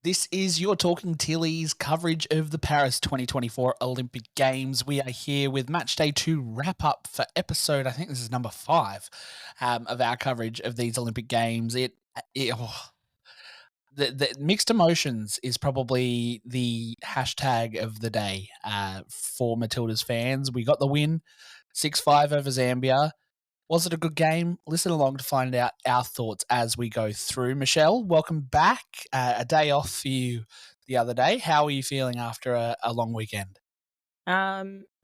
This is your Talking Tillies coverage of the Paris 2024 Olympic Games. We are here with match day 2 wrap up for episode, I think this is number 5, of our coverage of these Olympic Games. The mixed emotions is probably the hashtag of the day for Matilda's fans. We got the win, 6-5 over Zambia. Was it a good game? Listen along to find out our thoughts as we go through. Michelle, welcome back. A day off for you the other day. How are you feeling after a long weekend?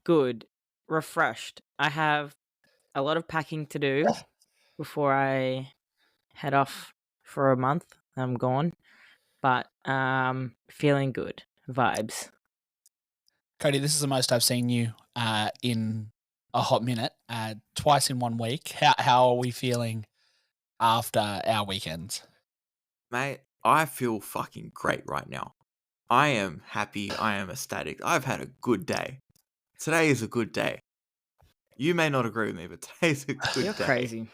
Good. Refreshed. I have a lot of packing to do before I head off for a month. I'm gone. But feeling good. Vibes. Cody, this is the most I've seen you in a hot minute, twice in 1 week. How are we feeling after our weekends? Mate, I feel fucking great right now. I am happy. I am ecstatic. I've had a good day. Today is a good day. You may not agree with me, but today's a good You're day. crazy.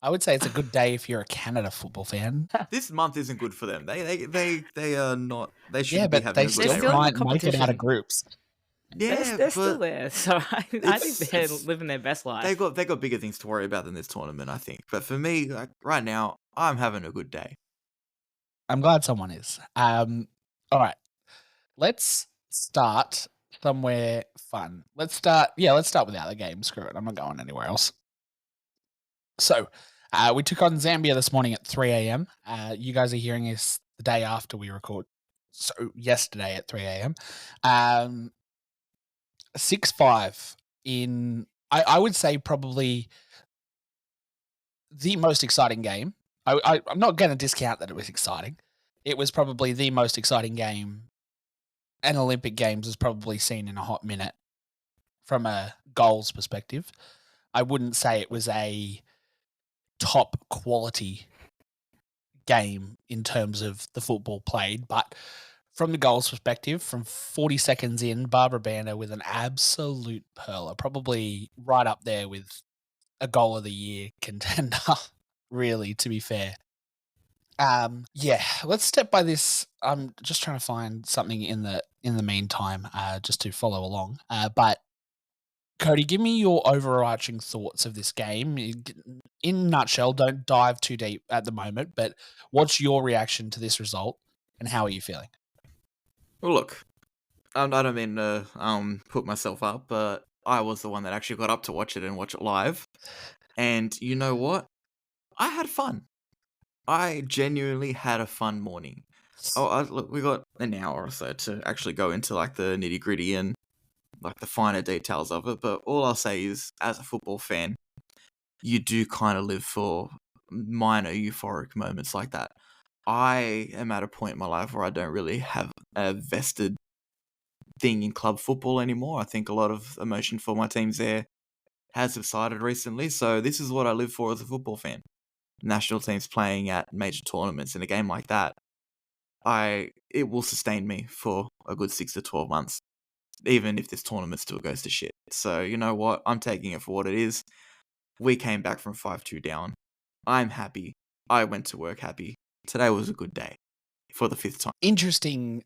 I would say it's a good day if you're a Canada football fan. This month isn't good for them. They are not. They Yeah, shouldn't be but having they a good still day. still in Right the might make it out of competition. groups. Yeah, They're but still there. So I think they're it's- living their best life. they got bigger things to worry about than this tournament, I think. But for me, like, right now, I'm having a good day. I'm glad someone is. All right. Let's start somewhere fun. Let's start without the game. Screw it. I'm not going anywhere else. So, we took on Zambia this morning at 3 a.m. You guys are hearing this the day after we record. So, yesterday at 3 a.m. 6-5 in, I would say, probably the most exciting game. I'm not going to discount that it was exciting. It was probably the most exciting game an Olympic Games has probably seen in a hot minute from a goals perspective. I wouldn't say it was a top quality game in terms of the football played, but from the goals perspective, from 40 seconds in, Barbara Banda with an absolute pearler, probably right up there with a goal of the year contender, really, to be fair. Yeah, let's step by this. I'm just trying to find something in the meantime, just to follow along. But Cody, give me your overarching thoughts of this game. In a nutshell, don't dive too deep at the moment, but what's your reaction to this result and how are you feeling? Well, look, I don't mean to put myself up, but I was the one that actually got up to watch it and watch it live. And you know what? I had fun. I genuinely had a fun morning. Look, we got an hour or so to actually go into like the nitty gritty and like the finer details of it. But all I'll say is, as a football fan, you do kind of live for minor euphoric moments like that. I am at a point in my life where I don't really have a vested thing in club football anymore. I think a lot of emotion for my teams there has subsided recently. So this is what I live for as a football fan. National teams playing at major tournaments in a game like that, it will sustain me for a good 6 to 12 months, even if this tournament still goes to shit. So you know what? I'm taking it for what it is. We came back from 5-2 down. I'm happy. I went to work happy. Today was a good day for the 5th time. Interesting.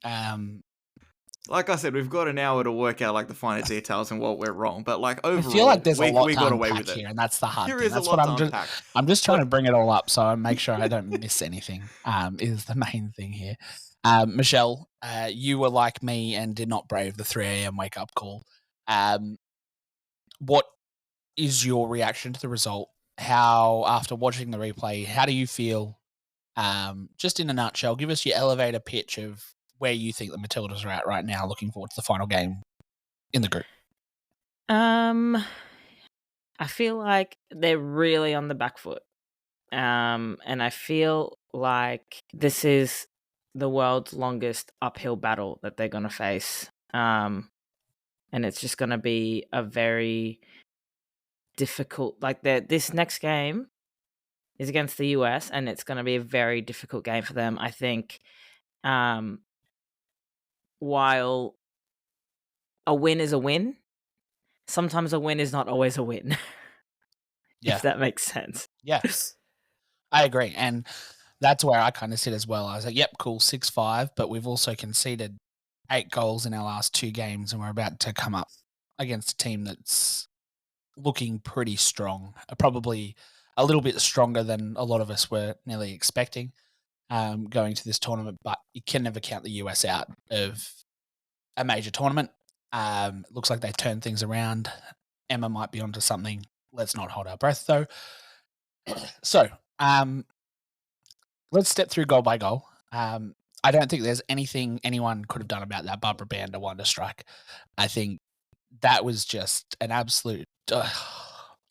Like I said, we've got an hour to work out like the finer details and what went wrong. But like overall, I feel like there's a lot we to got away unpack with it. here, and that's the hard There thing. is a That's lot what to unpack. I'm just trying to bring it all up so I make sure I don't miss anything. Is the main thing here. Michelle, you were like me and did not brave the 3 a.m. wake up call. What is your reaction to the result? How, after watching the replay, how do you feel? Just in a nutshell, give us your elevator pitch of where you think the Matildas are at right now, looking forward to the final game in the group. I feel like they're really on the back foot. And I feel like this is the world's longest uphill battle that they're going to face. And it's just going to be a very difficult, this next game is against the US, and it's going to be a very difficult game for them. I think, while a win is a win, sometimes a win is not always a win. Yeah. If that makes sense. Yes, I agree. And that's where I kind of sit as well. I was like, yep, cool, 6-5, but we've also conceded 8 goals in our last 2 games, and we're about to come up against a team that's looking pretty strong, probably a little bit stronger than a lot of us were nearly expecting going to this tournament, but you can never count the US out of a major tournament. Looks like they turned things around. Emma might be onto something. Let's not hold our breath, though. So, let's step through goal by goal. I don't think there's anything anyone could have done about that Barbara Banda wonder strike. I think that was just an absolute.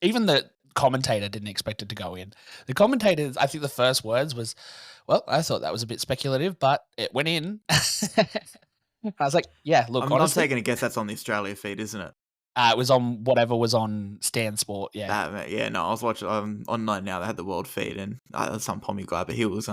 Even the commentator didn't expect it to go in. The commentators, I think the first words was, "Well, I thought that was a bit speculative, but it went in." I was like, "Yeah, look, I'm honestly, taking a guess that's on the Australia feed, isn't it? It was on whatever was on Stan Sport." Yeah, Yeah, no, I was watching online now. They had the world feed, and some pommy guy, but he was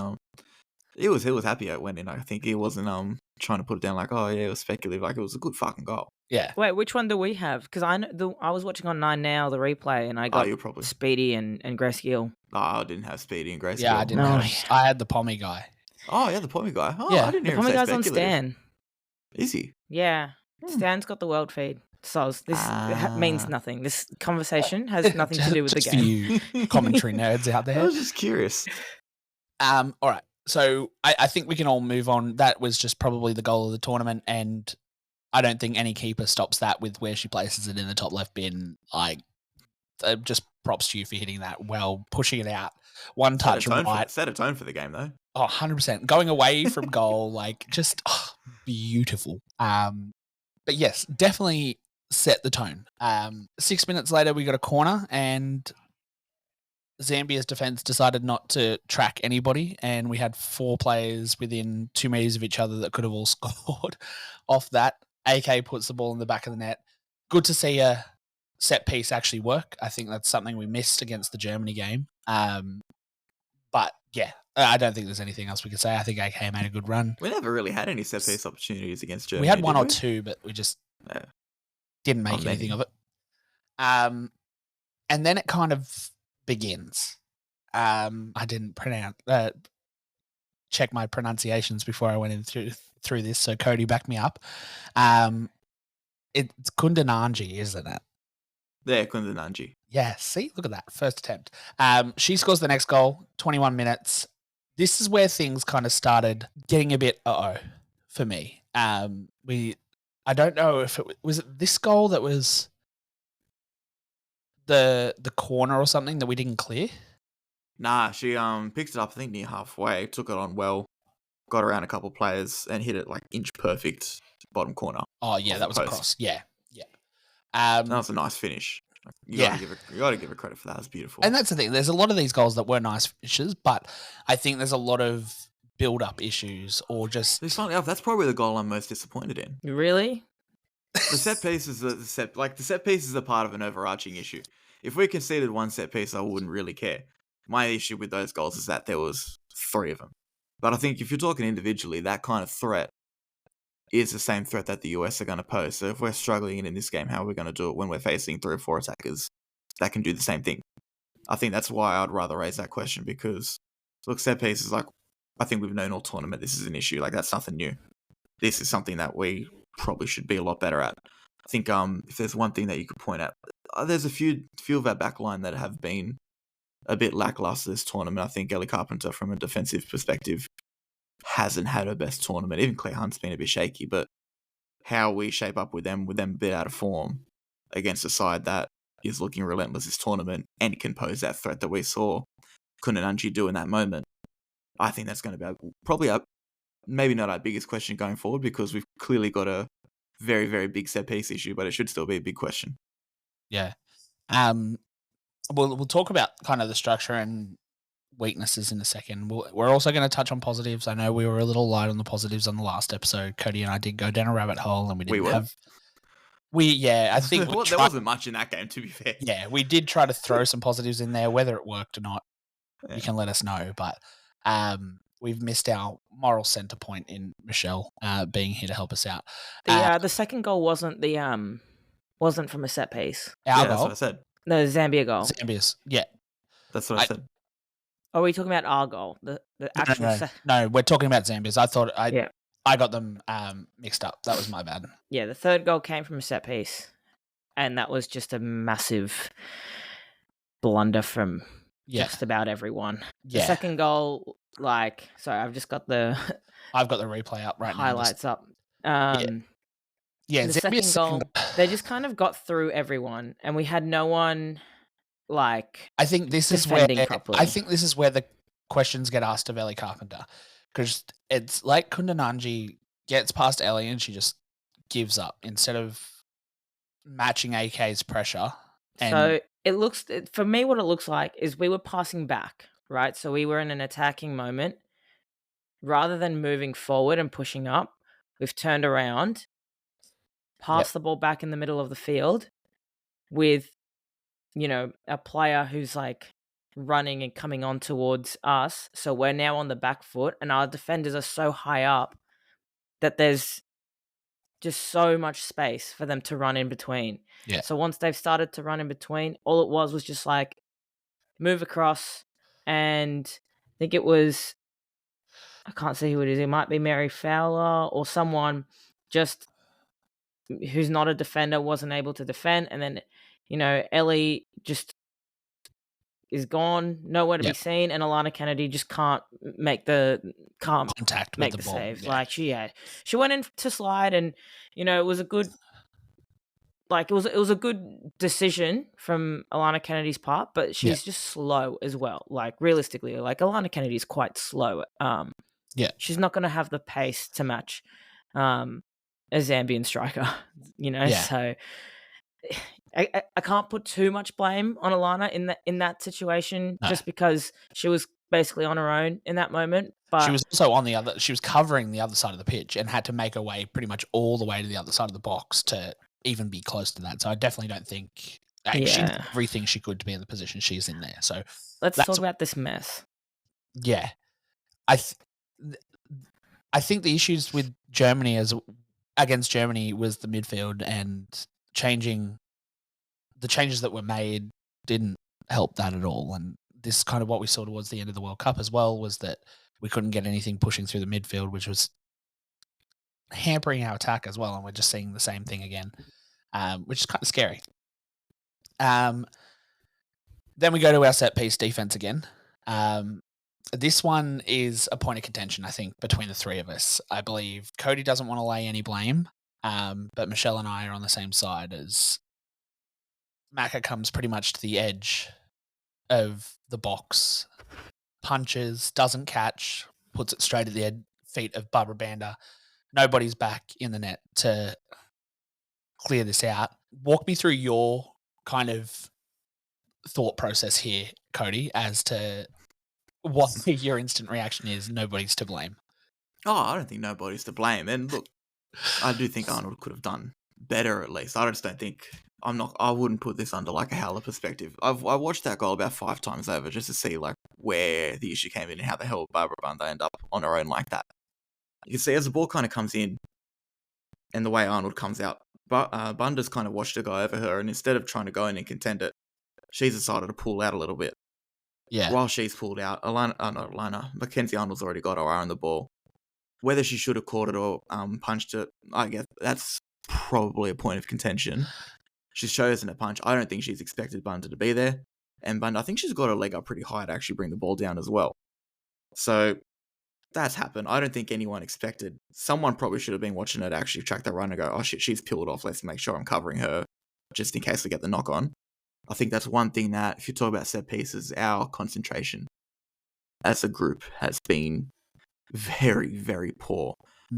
happy it went in. I think he wasn't trying to put it down like, oh yeah, it was speculative. Like it was a good fucking goal. yeah. Wait, which one do we have? Because I was watching on 9 Now the replay, and I got you're probably. Speedy and Grace Gill. Oh, I didn't have Speedy and Grace. Yeah, I didn't. No. I had the pommy guy. Oh, yeah, the pommy guy. Oh, Yeah. I didn't The hear him Pommy say guy's on speculative. Stan. Is he? Yeah. Stan's got the world feed. So this means nothing. This conversation has nothing to do with the Just game. for you commentary nerds out I there. was just curious. All right. So I think we can all move on. That was just probably the goal of the tournament, and I don't think any keeper stops that with where she places it in the top left bin. Like, just props to you for hitting that well, pushing it out. One touch right. Set a tone for the game, though. Oh, 100%. Going away from goal, like, just beautiful. But yes, definitely set the tone. 6 minutes later, we got a corner, and Zambia's defense decided not to track anybody, and we had 4 players within 2 meters of each other that could have all scored off that. AK puts the ball in the back of the net. Good to see a set piece actually work. I think that's something we missed against the Germany game. But yeah, I don't think there's anything else we could say. I think AK made a good run. We never really had any set piece opportunities against Germany. We had 1 or 2, but we just didn't make anything of it. And then it kind of begins. I didn't check my pronunciations before I went in through this, so Cody backed me up. It's Kundananji, isn't it? Yeah, Kundananji. Yeah, see, look at that first attempt. She scores the next goal. 21 minutes. This is where things kind of started getting a bit for me. I don't know if it was this goal that was the corner or something that we didn't clear. Nah, she picked it up, I think, near halfway, took it on well, got around a couple of players, and hit it like inch perfect bottom corner. Oh yeah, that was a cross. Yeah. That was a nice finish. You gotta give her credit for that. It's beautiful. And that's the thing. There's a lot of these goals that were nice finishes, but I think there's a lot of build-up issues or just. Funnily enough, that's probably the goal I'm most disappointed in. Really? The set piece is the set piece is a part of an overarching issue. If we conceded 1 set piece, I wouldn't really care. My issue with those goals is that there was 3 of them. But I think if you're talking individually, that kind of threat is the same threat that the US are going to pose. So if we're struggling in this game, how are we going to do it when we're facing 3 or 4 attackers that can do the same thing? I think that's why I'd rather raise that question, because look, set pieces, like, I think we've known all tournament this is an issue. Like, that's nothing new. This is something that we probably should be a lot better at. I think if there's one thing that you could point out, there's a few of our backline that have been a bit lackluster this tournament. I think Ellie Carpenter, from a defensive perspective, hasn't had her best tournament. Even Claire Hunt's been a bit shaky, but how we shape up with them a bit out of form against a side that is looking relentless this tournament and can pose that threat that we saw Kundananji do in that moment, I think that's going to be probably maybe not our biggest question going forward, because we've clearly got a very, very big set piece issue, but it should still be a big question. Yeah. We'll talk about kind of the structure and weaknesses in a second. We're also going to touch on positives. I know we were a little light on the positives on the last episode. Cody and I did go down a rabbit hole, and I think there wasn't much in that game, to be fair. Yeah, we did try to throw some positives in there. Whether it worked or not, you can let us know. But we've missed our moral center point in Michelle being here to help us out. The second goal wasn't from a set piece. Our goal? That's what I said. No, Zambia goal. Zambia's, yeah. That's what I said. Are we talking about our goal? The actual No, we're talking about Zambia's. I thought Yeah. I got them mixed up. That was my bad. Yeah, the third goal came from a set piece, and that was just a massive blunder from just about everyone. The Yeah. second goal, sorry, I've just got the I've got the replay up right highlights now. up. Yeah, The Zambia's second goal, they just kind of got through everyone, and we had no one I think this is defending properly. I think this is where the questions get asked of Ellie Carpenter, because it's like Kundananji gets past Ellie and she just gives up instead of matching AK's pressure. So it looks, for me, what it looks like is we were passing back, right? So we were in an attacking moment. Rather than moving forward and pushing up, we've turned around, passed the ball back in the middle of the field with, a player who's running and coming on towards us. So we're now on the back foot, and our defenders are so high up that there's just so much space for them to run in between. Yeah. So once they've started to run in between, all it was just move across, and I think it was, I can't see who it is. It might be Mary Fowler or someone just who's not a defender wasn't able to defend, and then Ellie just is gone, nowhere to be seen, and Alana Kennedy just can't make the contact with the ball. Save. Yeah. She went in to slide, and it was a good it was a good decision from Alana Kennedy's part, but she's just slow as well. Realistically, Alana Kennedy's quite slow. She's not going to have the pace to match a Zambian striker, so I can't put too much blame on Alana in that situation, just because she was basically on her own in that moment. But she was also she was covering the other side of the pitch and had to make her way pretty much all the way to the other side of the box to even be close to that. So I definitely don't think she did everything she could to be in the position she's in there. So let's talk about this mess. Yeah. I think the issues with Germany against Germany was the midfield, and the changes that were made didn't help that at all. And this is kind of what we saw towards the end of the World Cup as well, was that we couldn't get anything pushing through the midfield, which was hampering our attack as well. And we're just seeing the same thing again, which is kind of scary. Then we go to our set piece defense again. This one is a point of contention, I think, between the three of us. I believe Cody doesn't want to lay any blame, but Michelle and I are on the same side, as Maka comes pretty much to the edge of the box, punches, doesn't catch, puts it straight at the feet of Barbara Banda. Nobody's back in the net to clear this out. Walk me through your kind of thought process here, Cody, as to what your instant reaction is. Nobody's to blame. Oh, I don't think nobody's to blame. And look, I do think Arnold could have done better, at least. I just don't think I wouldn't put this under a Howler perspective. I watched that goal about 5 times over just to see where the issue came in and how the hell Barbara Banda ended up on her own like that. You can see as the ball kind of comes in and the way Arnold comes out, Bunda's kind of watched her go over her, and instead of trying to go in and contend it, she's decided to pull out a little bit. Yeah. While she's pulled out, Mackenzie Arnold's already got her eye on the ball. Whether she should have caught it or punched it, I guess that's probably a point of contention. She's chosen a punch. I don't think she's expected Bunda to be there. And Bunda, I think she's got her leg up pretty high to actually bring the ball down as well. So that's happened. I don't think anyone expected. Someone probably should have been watching her to actually track the run and go, oh shit, she's peeled off. Let's make sure I'm covering her just in case we get the knock on. I think that's one thing that, if you talk about set pieces, our concentration as a group has been very, very poor.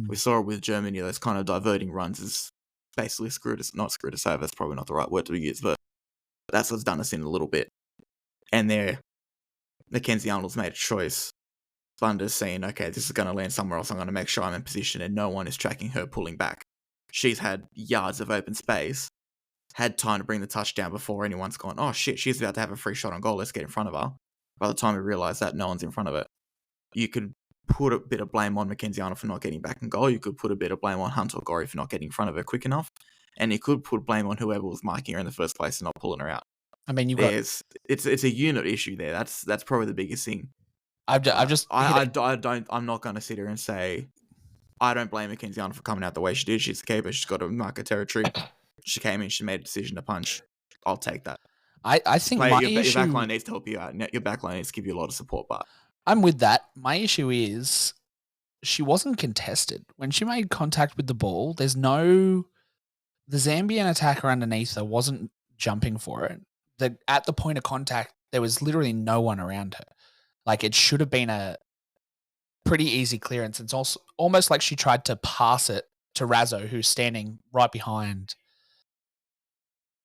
We saw it with Germany. Those kind of diverting runs is basically not screwed us over. That's probably not the right word to use, but that's what's done us in a little bit. And there, Mackenzie Arnold's made a choice. Bunda's saying, okay, this is going to land somewhere else. I'm going to make sure I'm in position, and no one is tracking her pulling back. She's had yards of open space, had time to bring the touchdown before anyone's gone, oh shit, she's about to have a free shot on goal. Let's get in front of her. By the time we realise that, no one's in front of it. You could put a bit of blame on Mackenzie Arnold for not getting back in goal. You could put a bit of blame on Hunt or Gorey for not getting in front of her quick enough. And you could put blame on whoever was marking her in the first place and not pulling her out. I mean, it's a unit issue there. That's probably the biggest thing. I've just I'm not going to sit here and say I don't blame Mackenzie Arnold for coming out the way she did. She's the keeper. She's got to mark her territory. She came in. She made a decision to punch. I'll take that. I think my Your issue. backline needs to help you out. Your backline needs to give you a lot of support. But I'm with that. My issue is she wasn't contested when she made contact with the ball. The Zambian attacker underneath her wasn't jumping for it. At the point of contact, there was literally no one around her. Like, it should have been a pretty easy clearance. It's also almost like she tried to pass it to Razzo, who's standing right behind.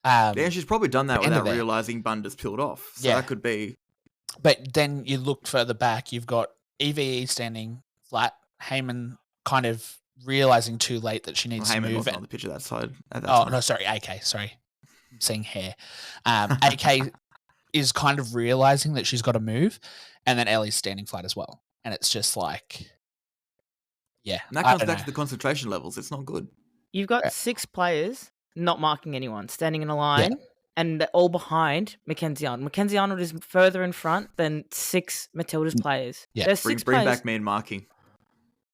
Yeah, she's probably done that the end of without it. realizing Bunda's peeled off. So Yeah. that could be. But then you look further back, you've got EVE standing flat, Heyman kind of realizing too late that she needs to Heyman move. wasn't on the pitch at that side. At that Oh, time. no, sorry, AK, sorry. I'm seeing hair. AK is kind of realizing that she's got to move, and then Ellie's standing flat as well. And it's just like, yeah. And that comes back to the concentration levels. It's not good. You've got 6 players not marking anyone, standing in a line, and they're all behind Mackenzie Arnold. Mackenzie Arnold is further in front than 6 Matildas players. Yeah. There's Bring 6 players, back man marking.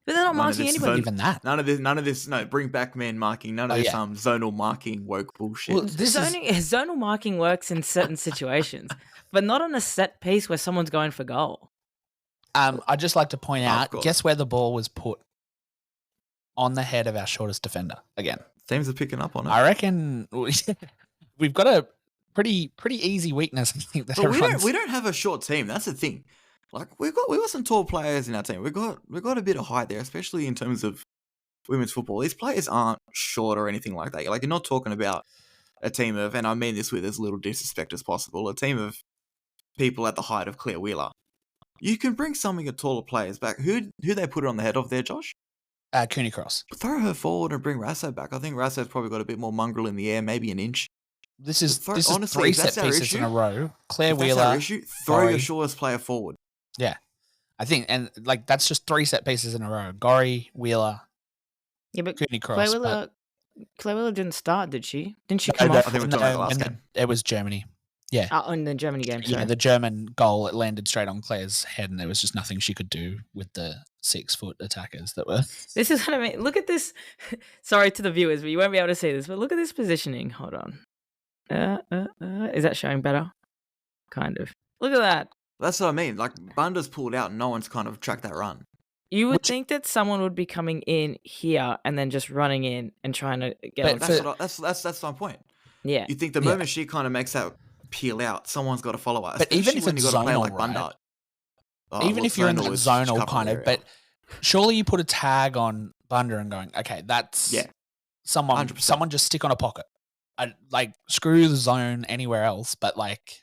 but they're not marking anybody. Even that. None of this. No, bring back man marking. None of this zonal marking woke bullshit. Well, Zonal marking works in certain situations, but not on a set piece where someone's going for goal. I'd just like to point out, course. guess where the ball was put? On the head of our shortest defender again. Teams are picking up on it. I reckon we've got a pretty easy weakness. I think that we don't have a short team. That's the thing. Like we've got some tall players in our team. We've got a bit of height there, especially in terms of women's football. These players aren't short or anything like that. Like, you're not talking about a team of, and I mean this with as little disrespect as possible, a team of people at the height of Claire Wheeler. You can bring some of your taller players back. Who they put it on the head of there, Josh? Cooney Cross. Throw her forward and bring Rasso back. I think Rasso's probably got a bit more mongrel in the air, maybe an inch. This is honestly, 3 set pieces in a row. Claire Wheeler. That's our issue. Throw your shortest player forward. Yeah. I think, and like, that's just 3 set pieces in a row. Gorry, Wheeler, but Cooney Cross. Claire Wheeler didn't start, did she? Didn't she No, come I off? think we're talking about the last game. It was Germany. Yeah. In the Germany game. Sorry. Yeah, the German goal, it landed straight on Claire's head, and there was just nothing she could do with the 6-foot attackers that were. This is what I mean. Look at this. Sorry to the viewers, but you won't be able to see this. But look at this positioning. Hold on. Is that showing better? Kind of. Look at that. That's what I mean. Like, Bunda's pulled out, and no one's kind of tracked that run. You would think that someone would be coming in here and then just running in and trying to get. That's my point. Yeah. You think the moment she kind of makes that peel out, someone's got to follow her. But even if it's zonal, like Bunda. Even if you're in that zonal kind of, but surely you put a tag on Bunda and going, okay, that's someone 100%. Someone just stick on a pocket. Like, screw the zone anywhere else, but like,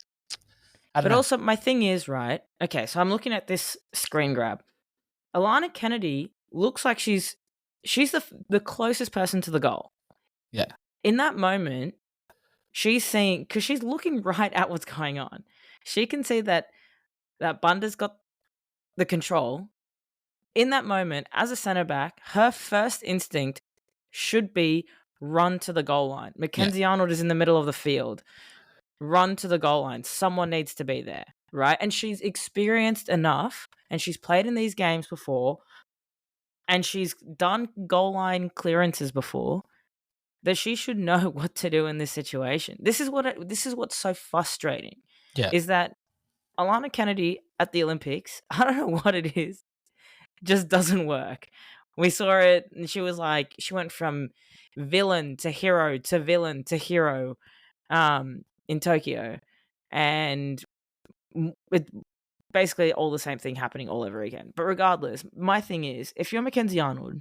I don't know. Also, my thing is, right, okay, so I'm looking at this screen grab. Alana Kennedy looks like she's the closest person to the goal. Yeah. In that moment, she's seeing, because she's looking right at what's going on. She can see that Bunda's got the control. In that moment, as a centre back, her first instinct should be run to the goal line. Mackenzie Arnold is in the middle of the field. Run to the goal line. Someone needs to be there, right? And she's experienced enough, and she's played in these games before, and she's done goal line clearances before, that she should know what to do in this situation. This is what's so frustrating. Yeah. Is that Alana Kennedy at the Olympics, I don't know what it is, just doesn't work. We saw it, and she was like, she went from villain to hero to villain to hero in Tokyo. And it's basically all the same thing happening all over again. But regardless, my thing is, if you're Mackenzie Arnold,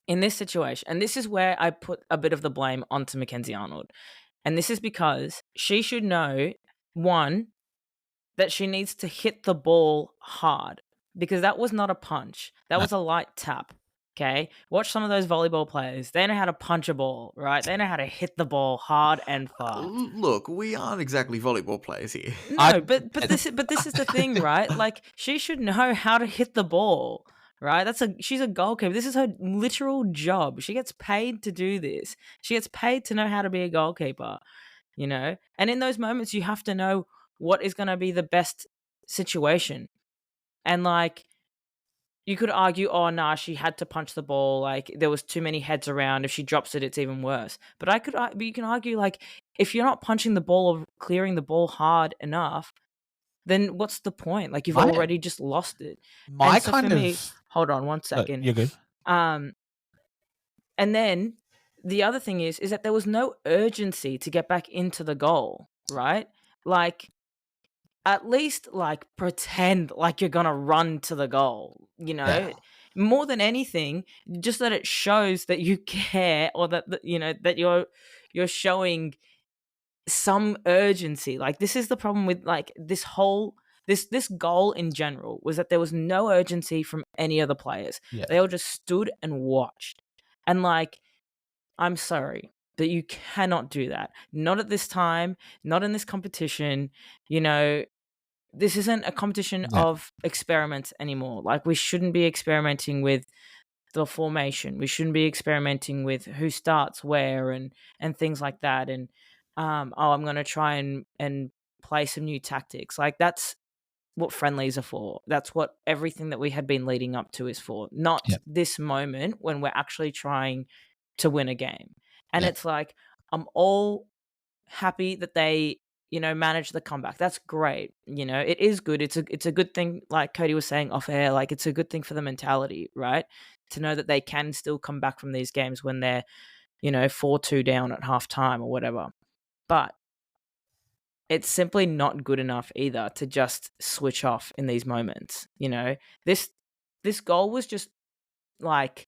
in this situation, and this is where I put a bit of the blame onto Mackenzie Arnold, and this is because she should know, one, that she needs to hit the ball hard, because that was not a punch. That was a light tap, okay? Watch some of those volleyball players. They know how to punch a ball, right? They know how to hit the ball hard and far. Look, we aren't exactly volleyball players here. No, but this is the thing, right? Like, she should know how to hit the ball. Right, she's a goalkeeper. This is her literal job. She gets paid to do this. She gets paid to know how to be a goalkeeper, you know. And in those moments, you have to know what is going to be the best situation. And like, you could argue, oh nah, she had to punch the ball. Like there was too many heads around. If she drops it, it's even worse. But but you can argue like, if you're not punching the ball or clearing the ball hard enough, then what's the point? Like you've My- already just lost it. My And so kind for of. me, hold on one Oh, second. you're good. And then the other thing is that there was no urgency to get back into the goal, right? Like, at least like pretend like you're gonna run to the goal, you know? Yeah. More than anything, just that it shows that you care, or that you know that you're showing some urgency. Like this is the problem with like this whole this goal in general, was that there was no urgency from any of the players. Yeah. They all just stood and watched. And like, I'm sorry that you cannot do that. Not at this time, not in this competition. You know, this isn't a competition Yeah. of experiments anymore. Like we shouldn't be experimenting with the formation. We shouldn't be experimenting with who starts where and things like that. And I'm going to try and play some new tactics. Like that's what friendlies are for. That's what everything that we had been leading up to is for. Not Yep. this moment when we're actually trying to win a game. And Yep. it's like, I'm all happy that they, you know, manage the comeback. That's great. You know, it is good. It's a good thing, like Cody was saying off air, like it's a good thing for the mentality, right? To know that they can still come back from these games when they're, you know, 4-2 down at halftime or whatever. But it's simply not good enough either to just switch off in these moments. You know, this goal was just like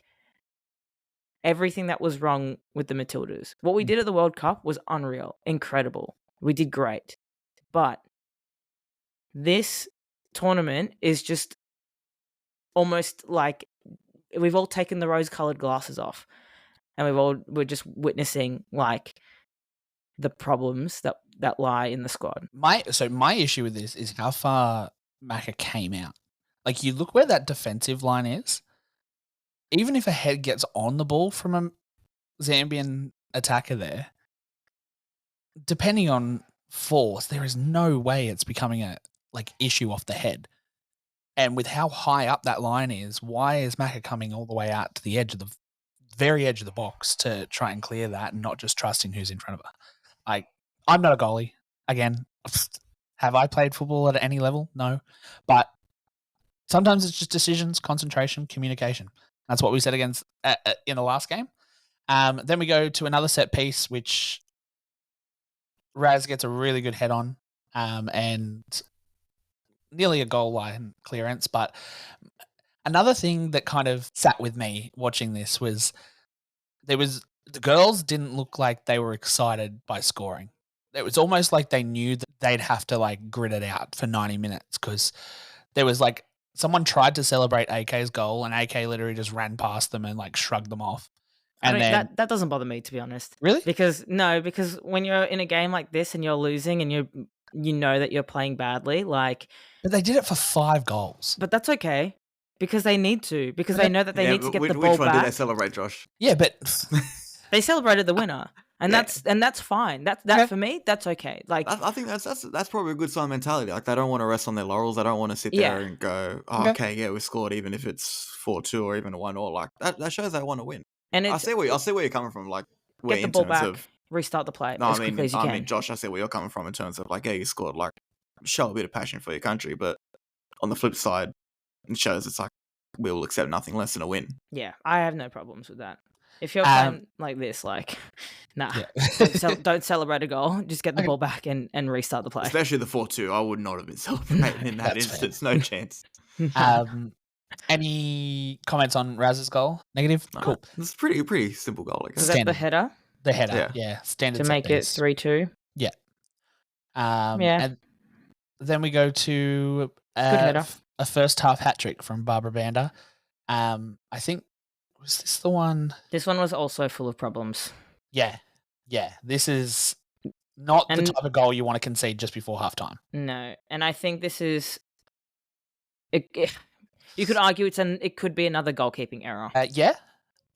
everything that was wrong with the Matildas. What we did at the World Cup was unreal, incredible. We did great. But this tournament is just almost like we've all taken the rose-colored glasses off, and we're just witnessing like the problems that lie in the squad. My issue with this is how far Macca came out. Like you look where that defensive line is. Even if a head gets on the ball from a Zambian attacker there, depending on force, there is no way it's becoming a issue off the head. And with how high up that line is, why is Macca coming all the way out to the very edge of the box to try and clear that and not just trusting who's in front of her? Like, I'm not a goalie. Again, have I played football at any level? No. But sometimes it's just decisions, concentration, communication. That's what we said against in the last game. Then we go to another set piece, which Raz gets a really good head on, and nearly a goal line clearance. But another thing that kind of sat with me watching this was the girls didn't look like they were excited by scoring. It was almost like they knew that they'd have to grit it out for 90 minutes, because there was someone tried to celebrate AK's goal and AK literally just ran past them and shrugged them off. And then that doesn't bother me, to be honest. Really? Because when you're in a game like this and you're losing and you know that you're playing badly, but they did it for 5 goals. But that's okay, because they need to, because they know that they need to get the ball Which one back. did they celebrate, Josh? Yeah, but they celebrated the winner. And that's fine. That for me, that's okay. I think that's probably a good sign of mentality. They don't want to rest on their laurels. They don't want to sit there and go, "Oh, okay, yeah, we scored," even if it's 4-2 or even a 1-1. That shows they want to win. And I see where you're coming from. Get the ball back, restart the play as quickly as you can. I mean, Josh, I see where you're coming from in terms of you scored. Show a bit of passion for your country, but on the flip side, it shows it's we'll accept nothing less than a win. Yeah, I have no problems with that. If you're playing like this, nah, yeah. don't celebrate a goal. Just get the ball back and restart the play. Especially the 4-2. I would not have been celebrating in that instance. Fair. No chance. Any comments on Raz's goal? Negative? Cool. It's a pretty simple goal, I guess. Is that the header? The header, yeah. Standard to make it 3-2. Yeah. Yeah. And then we go to a first half hat trick from Barbara Banda. I think, was this the one? This one was also full of problems. Yeah. This is not the type of goal you want to concede just before halftime. No, and I think this is. You could argue it could be another goalkeeping error. Yeah,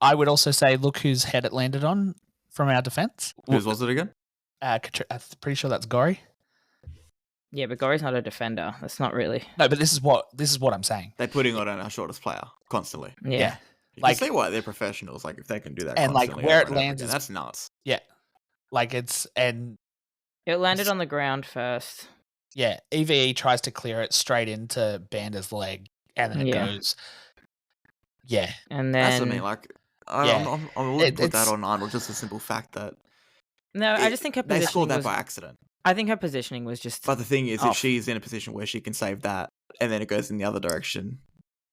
I would also say look whose head it landed on from our defense. Whose was it again? I'm pretty sure that's Gory. Yeah, but Gory's not a defender. That's not really. No, but this is what I'm saying. They're putting on our shortest player constantly. Yeah. You Like- can see why they're professionals. Like if they can do that And, like, constantly where over it and over lands again, is- that's nuts. Yeah, like it's and It landed on the ground first. yeah, EVE tries to clear it straight into Bander's leg, and then it Yeah. goes. Yeah, And That's what I then mean. Like Yeah. I wouldn't put that It's- on Arnold, just the simple fact that no, I just think her they positioning scored that was. by accident. I think her positioning was just. But the thing is, if off. she's in a position where she can save that, and then it goes in the other direction,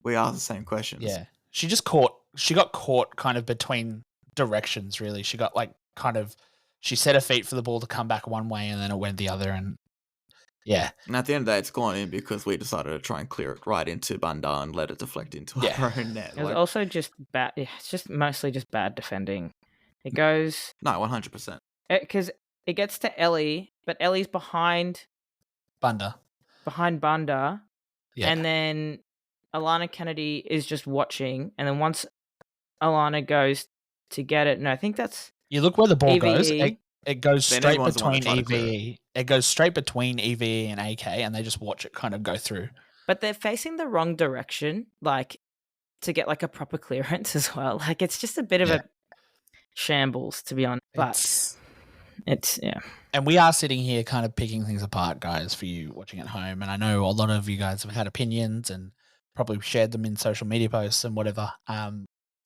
we ask the same questions. yeah. She got caught kind of between directions. Really, she got like kind of. She set her feet for the ball to come back one way, and then it went the other, and yeah, And at the end of the day, it's gone in because we decided to try and clear it right into Banda and let it deflect into Yeah. our own net. It was Like, also just bad. It's just mostly just bad defending. It goes no, 100%. because it gets to Ellie, but Ellie's behind Bunda. Bunda, Yeah, and then Alana Kennedy is just watching, and then once Alana goes to get it, no, I think that's you look where the ball goes. EVE. It goes Then straight everyone's the one that between tried to clear EVE. It goes straight between EVE and AK, and they just watch it kind of go through. But they're facing the wrong direction, like to get like a proper clearance as well. Like it's just a bit of Yeah. a shambles, to be honest. But it's yeah. And we are sitting here kind of picking things apart, guys, for you watching at home. And I know a lot of you guys have had opinions and probably shared them in social media posts and whatever.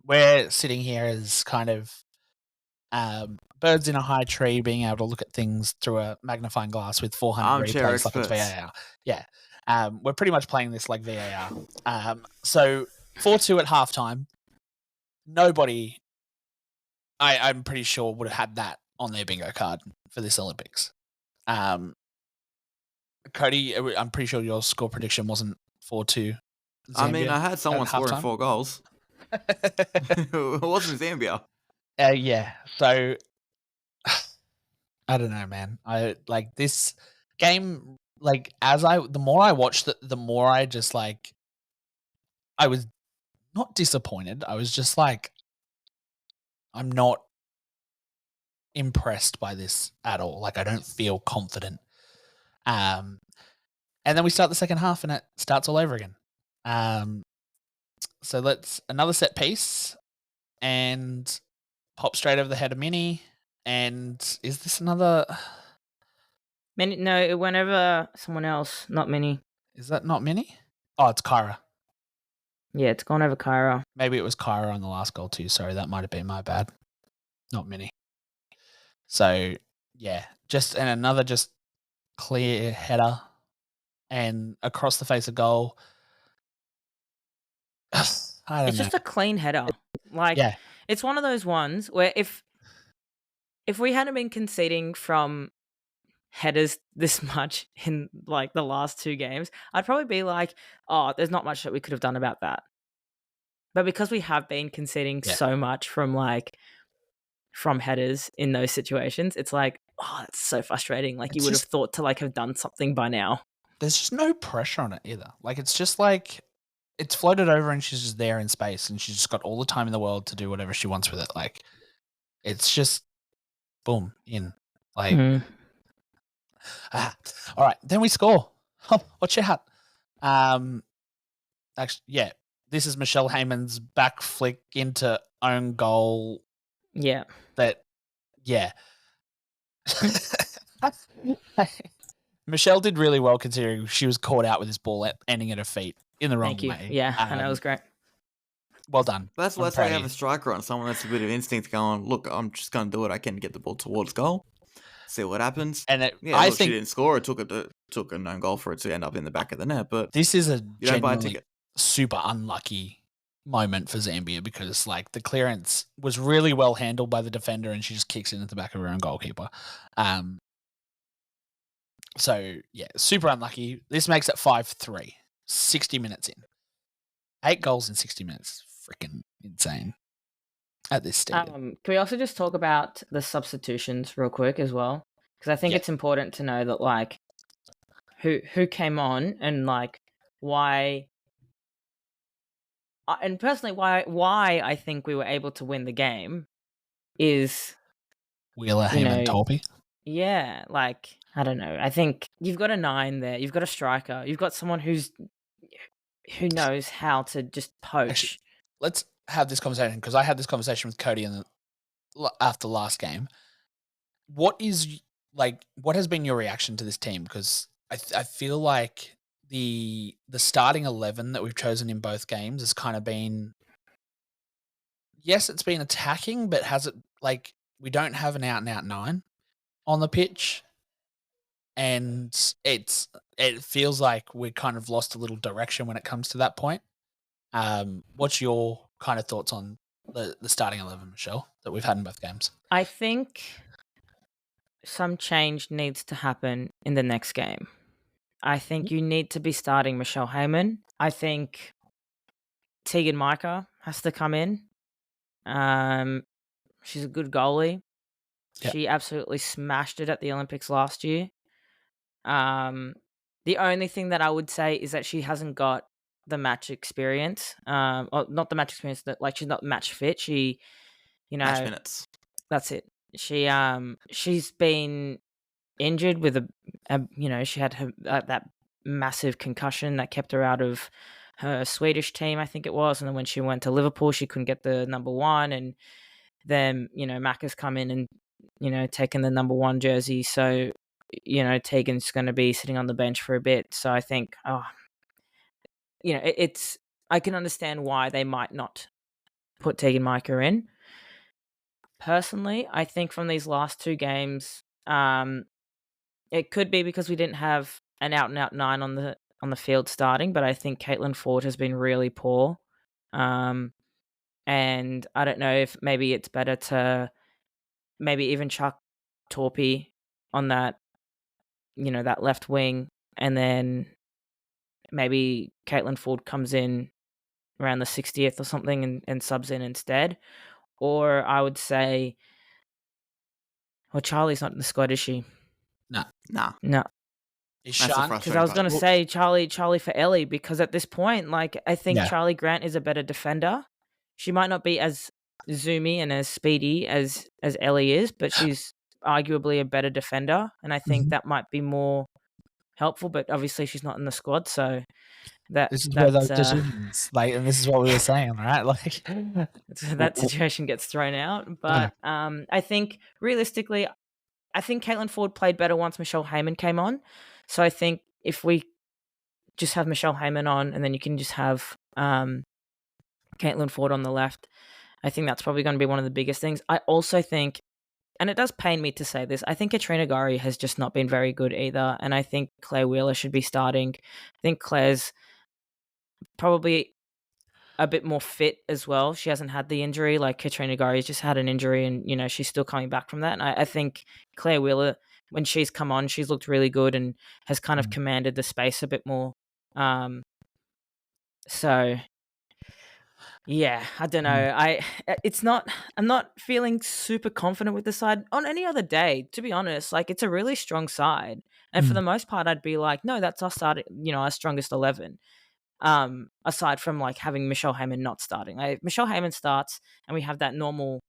We're sitting here as kind of birds in a high tree, being able to look at things through a magnifying glass with 400 Armchair replays like it's experts. VAR. Yeah. We're pretty much playing this like VAR. So 4-2 at halftime. Nobody, I'm pretty sure, would have had that on their bingo card for this Olympics. Cody, I'm pretty sure your score prediction wasn't 4-2. I mean, I had someone at scoring halftime? 4 goals. It wasn't Zambia. Yeah. So I don't know, man. I like this game. Like the more I watched it, the more I just like. I was not disappointed. I was just like, I'm not impressed by this at all. Like I don't feel confident. And then we start the second half, and it starts all over again. So let's another set piece, and pop straight over the head of Minnie. And is this another? No, it went over someone else, not Minnie. Is that not Minnie? Oh, it's Kyra. Yeah, it's gone over Kyra. Maybe it was Kyra on the last goal too. Sorry, that might have been my bad. Not Minnie. So yeah, another clear header and across the face of goal. I don't It's know. just a clean header. Like Yeah. it's one of those ones where if we hadn't been conceding from headers this much in like the last 2 games, I'd probably be like, oh, there's not much that we could have done about that. But because we have been conceding so much from headers in those situations, it's like, oh, it's so frustrating. Like you would have thought to like have done something by now. There's just no pressure on it either. Like it's just like it's floated over and she's just there in space and she's just got all the time in the world to do whatever she wants with it. Like it's just boom in. Like all right, then we score. Oh, watch out. Actually, yeah, this is Michelle Heyman's back flick into own goal. Yeah. Michelle did really well considering she was caught out with this ball ending at her feet in the wrong Thank you. way. Yeah, and that was great. Well done. That's I'm why proud I of have you. a striker on someone that's a bit of instinct going, look, I'm just going to do what I can to get the ball towards goal, see what happens. And I think she didn't score. It took a known goal for it to end up in the back of the net. But this is a you don't buy a genuinely ticket. super unlucky moment for Zambia because like the clearance was really well handled by the defender and she just kicks it into the back of her own goalkeeper. So yeah, super unlucky. This makes it 5-3, 60 minutes in. 8 goals in 60 minutes. Freaking insane at this stadium. Can we also just talk about the substitutions real quick as well? Because I think it's important to know that like who came on and like why. And personally, why I think we were able to win the game is Wheeler, Heyman, Tolby. Yeah, like I don't know. I think you've got a 9 there. You've got a striker. You've got someone who knows how to just Actually, poach. let's have this conversation because I had this conversation with Cody after last game. What has been your reaction to this team? Because I feel like the starting 11 that we've chosen in both games has kind of been, yes, it's been attacking, but has it we don't have an out and out 9 on the pitch, and it feels like we kind of lost a little direction when it comes to that point. What's your kind of thoughts on the starting 11, Michelle, that we've had in both games? I think some change needs to happen in the next game. I think you need to be starting Michelle Heyman. I think Tegan Micah has to come in. She's a good goalie. Yeah. She absolutely smashed it at the Olympics last year. The only thing that I would say is that she hasn't got the match experience. Or not the match experience, that she's not match fit. She, Match minutes. That's it. She's been injured with she had that massive concussion that kept her out of her Swedish team, I think it was, and then when she went to Liverpool, she couldn't get the number 1, and then Mac has come in and taken the number 1 jersey, so Tegan's going to be sitting on the bench for a bit. So I think it's I can understand why they might not put Tegan Micah in. Personally, I think from these last 2 games, it could be because we didn't have an out and out 9 on the field starting, but I think Caitlin Ford has been really poor. And I don't know if maybe it's better to maybe even chuck Torpy on that, that left wing, and then maybe Caitlin Ford comes in around the 60th or something and subs in instead. Or I would say, well, Charlie's not in the squad, is she? No. No. Is That's the Sean? frustrating Because I was going to part. say Charlie for Ellie, because at this point, I think Yeah. Charlie Grant is a better defender. She might not be as zoomy and as speedy as Ellie is, but she's arguably a better defender, and I think that might be more helpful. But obviously, she's not in the squad, so This is where those that's decisions, and this is what we were saying, right? that situation gets thrown out. But I think realistically, I think Caitlin Ford played better once Michelle Heyman came on. So I think if we just have Michelle Heyman on, and then you can just have Caitlin Ford on the left, I think that's probably going to be one of the biggest things. I also think, and it does pain me to say this, I think Katrina Gari has just not been very good either, and I think Claire Wheeler should be starting. I think Claire's probably a bit more fit as well. She hasn't had the injury like Katrina Gari's just had an injury, and she's still coming back from that. And I think Claire Wheeler, when she's come on, she's looked really good and has kind of commanded the space a bit more. So yeah, I don't know. I'm not feeling super confident with the side on any other day, to be honest. It's a really strong side, and for the most part, I'd be like, no, that's our starting, our strongest 11. Aside from having Michelle Heyman not starting. If Michelle Heyman starts and we have that normal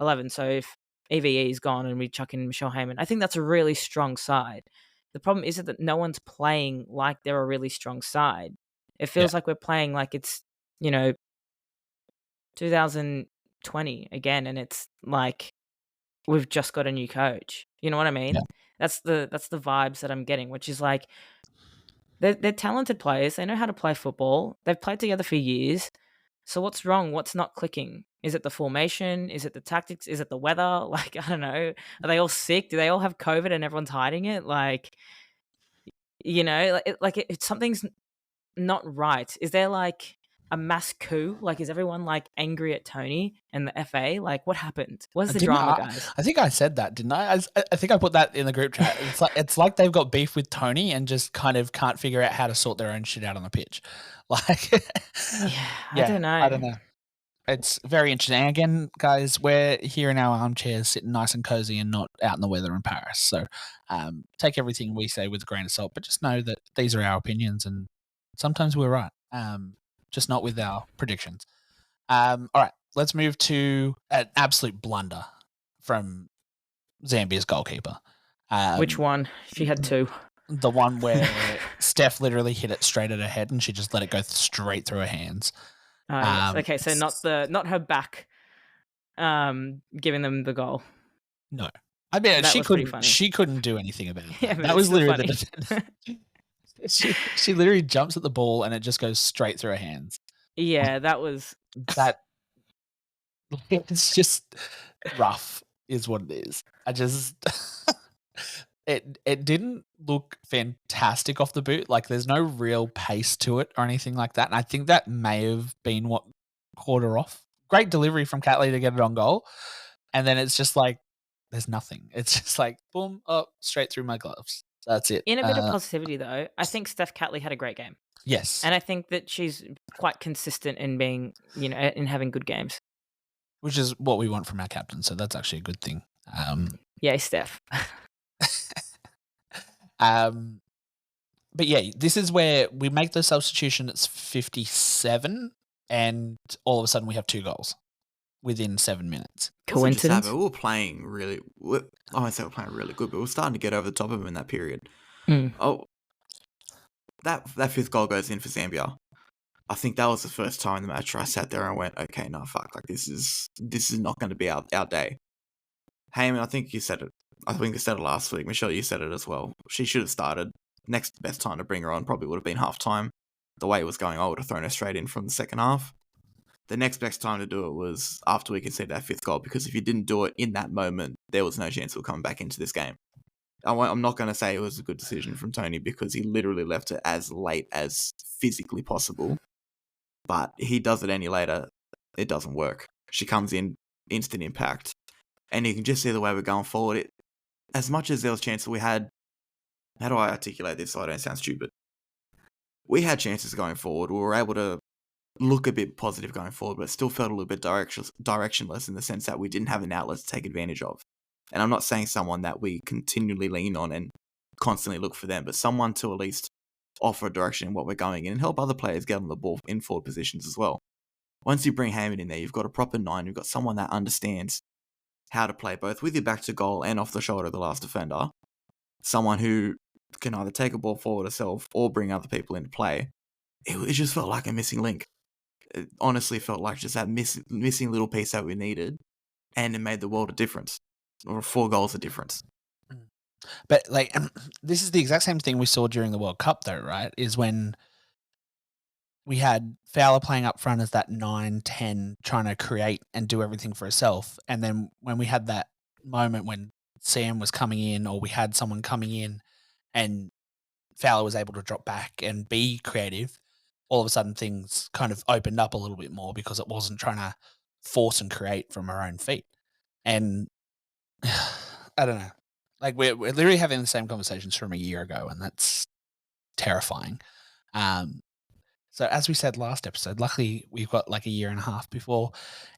11, so if EVE is gone and we chuck in Michelle Heyman, I think that's a really strong side. The problem is that no one's playing like they're a really strong side. It feels like we're playing like it's 2020 again, and it's like we've just got a new coach. You know what I mean? Yeah. That's the vibes that I'm getting, which is like they're talented players. They know how to play football. They've played together for years. So what's wrong? What's not clicking? Is it the formation? Is it the tactics? Is it the weather? I don't know. Are they all sick? Do they all have COVID and everyone's hiding it? Something's not right. Is there a mass coup? Is everyone angry at Tony and the FA? What happened? What's the drama, guys? I think I said that, didn't I? I think I put that in the group chat. It's like they've got beef with Tony and just kind of can't figure out how to sort their own shit out on the pitch. I don't know. I don't know. It's very interesting. And again, guys, we're here in our armchairs, sitting nice and cozy, and not out in the weather in Paris. So take everything we say with a grain of salt, but just know that these are our opinions, and sometimes we're right. Just not with our predictions. All right, let's move to an absolute blunder from Zambia's goalkeeper. Which one? She had two. The one where Steph literally hit it straight at her head and she just let it go straight through her hands. Oh, yes. Okay, so not her back giving them the goal. No. I mean, That was pretty funny. she couldn't do anything about it. Yeah, but that it's was still literally funny. the defense. She literally jumps at the ball and it just goes straight through her hands. Yeah, that was... That it's just rough is what it is. I just it didn't look fantastic off the boot. Like there's no real pace to it or anything like that. And I think that may have been what caught her off. Great delivery from Catley to get it on goal. And then it's just like there's nothing. It's just like boom, up straight through my gloves. That's it. In a bit of positivity though, I think Steph Catley had a great game. Yes. And I think that she's quite consistent in being, in having good games. Which is what we want from our captain, so that's actually a good thing. Yay, Steph. But yeah, this is where we make the substitution. It's 57, and all of a sudden we have 2 goals within 7 minutes. Coincidence? We were playing really... I won't say we're playing really good, but we were starting to get over the top of them in that period. Oh, that 5th goal goes in for Zambia. I think that was the first time in the match where I sat there and went, okay, no, fuck, like this is not going to be our day. Heyman, I think you said it. I think you said it last week. Michelle, you said it as well. She should have started. Next best time to bring her on probably would have been half time. The way it was going, I would have thrown her straight in from the second half. The next best time to do it was after we conceded that 5th goal, because if you didn't do it in that moment, there was no chance of coming back into this game. I'm not going to say it was a good decision from Tony because he literally left it as late as physically possible. But he does it any later, it doesn't work. She comes in, instant impact. And you can just see the way we're going forward. As much as there was chances we had... How do I articulate this so I don't sound stupid? We had chances going forward. We were able to look a bit positive going forward, but it still felt a little bit directionless in the sense that we didn't have an outlet to take advantage of. And I'm not saying someone that we continually lean on and constantly look for them, but someone to at least offer a direction in what we're going in and help other players get on the ball in forward positions as well. Once you bring Heyman in there, you've got a proper 9, you've got someone that understands how to play both with your back to goal and off the shoulder of the last defender. Someone who can either take a ball forward herself or bring other people into play. It just felt like a missing link. It honestly felt like just that missing little piece that we needed, and it made the world a difference. Or 4 goals a difference. But like, this is the exact same thing we saw during the World Cup, though, right? Is when we had Fowler playing up front as that 9-10, trying to create and do everything for herself. And then when we had that moment when Sam was coming in, or we had someone coming in and Fowler was able to drop back and be creative, all of a sudden things kind of opened up a little bit more because it wasn't trying to force and create from her own feet. And I don't know. Like we're literally having the same conversations from a year ago, and that's terrifying. So as we said last episode, luckily we've got like a year and a half before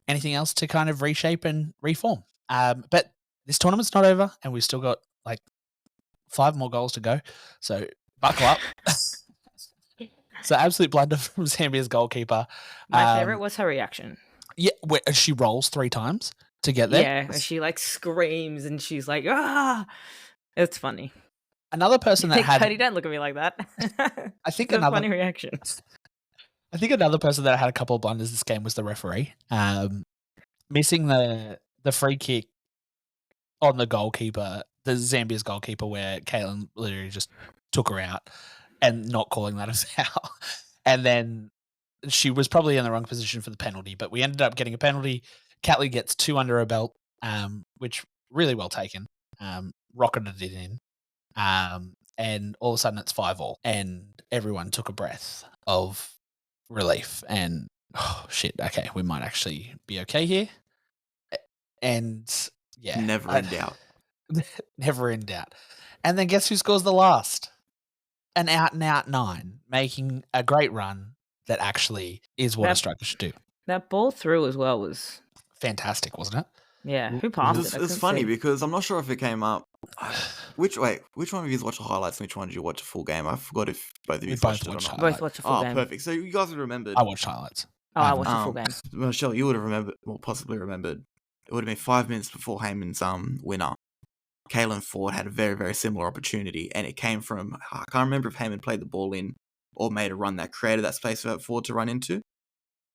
anything else to kind of reshape and reform. But this tournament's not over, and we've still got like 5 more goals to go. So buckle up. So absolute blunder from Zambia's goalkeeper. My favorite was her reaction. Yeah, where she rolls 3 times to get there. Yeah, she like screams and she's like, ah! It's funny. Another person that had... Cody, don't look at me like that. I think it's another funny reaction. I think another person that had a couple of blunders this game was the referee. Missing the free kick on the goalkeeper, the Zambia's goalkeeper, where Caitlin literally just took her out and not calling that a foul. And then she was probably in the wrong position for the penalty, but we ended up getting a penalty. Catley gets 2 under her belt, which really well taken. Rocketed it in. And all of a sudden it's 5-5, and everyone took a breath of relief and, oh shit, okay, we might actually be okay here. And yeah. Never in doubt. Never in doubt. And then guess who scores the last? An out-and-out 9, making a great run that actually is what a striker should do. That ball through as well was... fantastic, wasn't it? Yeah, who passed it? It's funny because I'm not sure if it came up. Which one of you watched the highlights and which one did you watch a full game? I forgot if both of you watched it or not. Both watched a full game. Oh, perfect. So you guys would have remembered. I watched highlights. Oh, I watched a full game. Michelle, you would have remembered, well, possibly remembered. It would have been 5 minutes before Heyman's winner. Caitlin Ford had a very, very similar opportunity, and it came from, I can't remember if Heyman played the ball in or made a run that created that space for Ford to run into.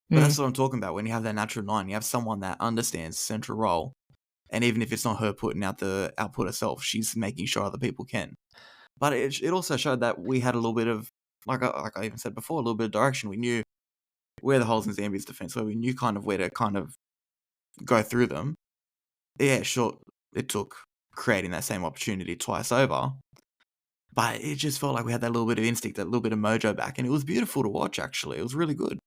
But that's what I'm talking about. When you have that natural 9, you have someone that understands central role, and even if it's not her putting out the output herself, she's making sure other people can. But it also showed that we had a little bit of, like I even said before, a little bit of direction. We knew where the holes in Zambia's defense were. We knew kind of where to kind of go through them. Yeah, sure, it took creating that same opportunity twice over, but it just felt like we had that little bit of instinct, that little bit of mojo back, and it was beautiful to watch, actually. It was really good.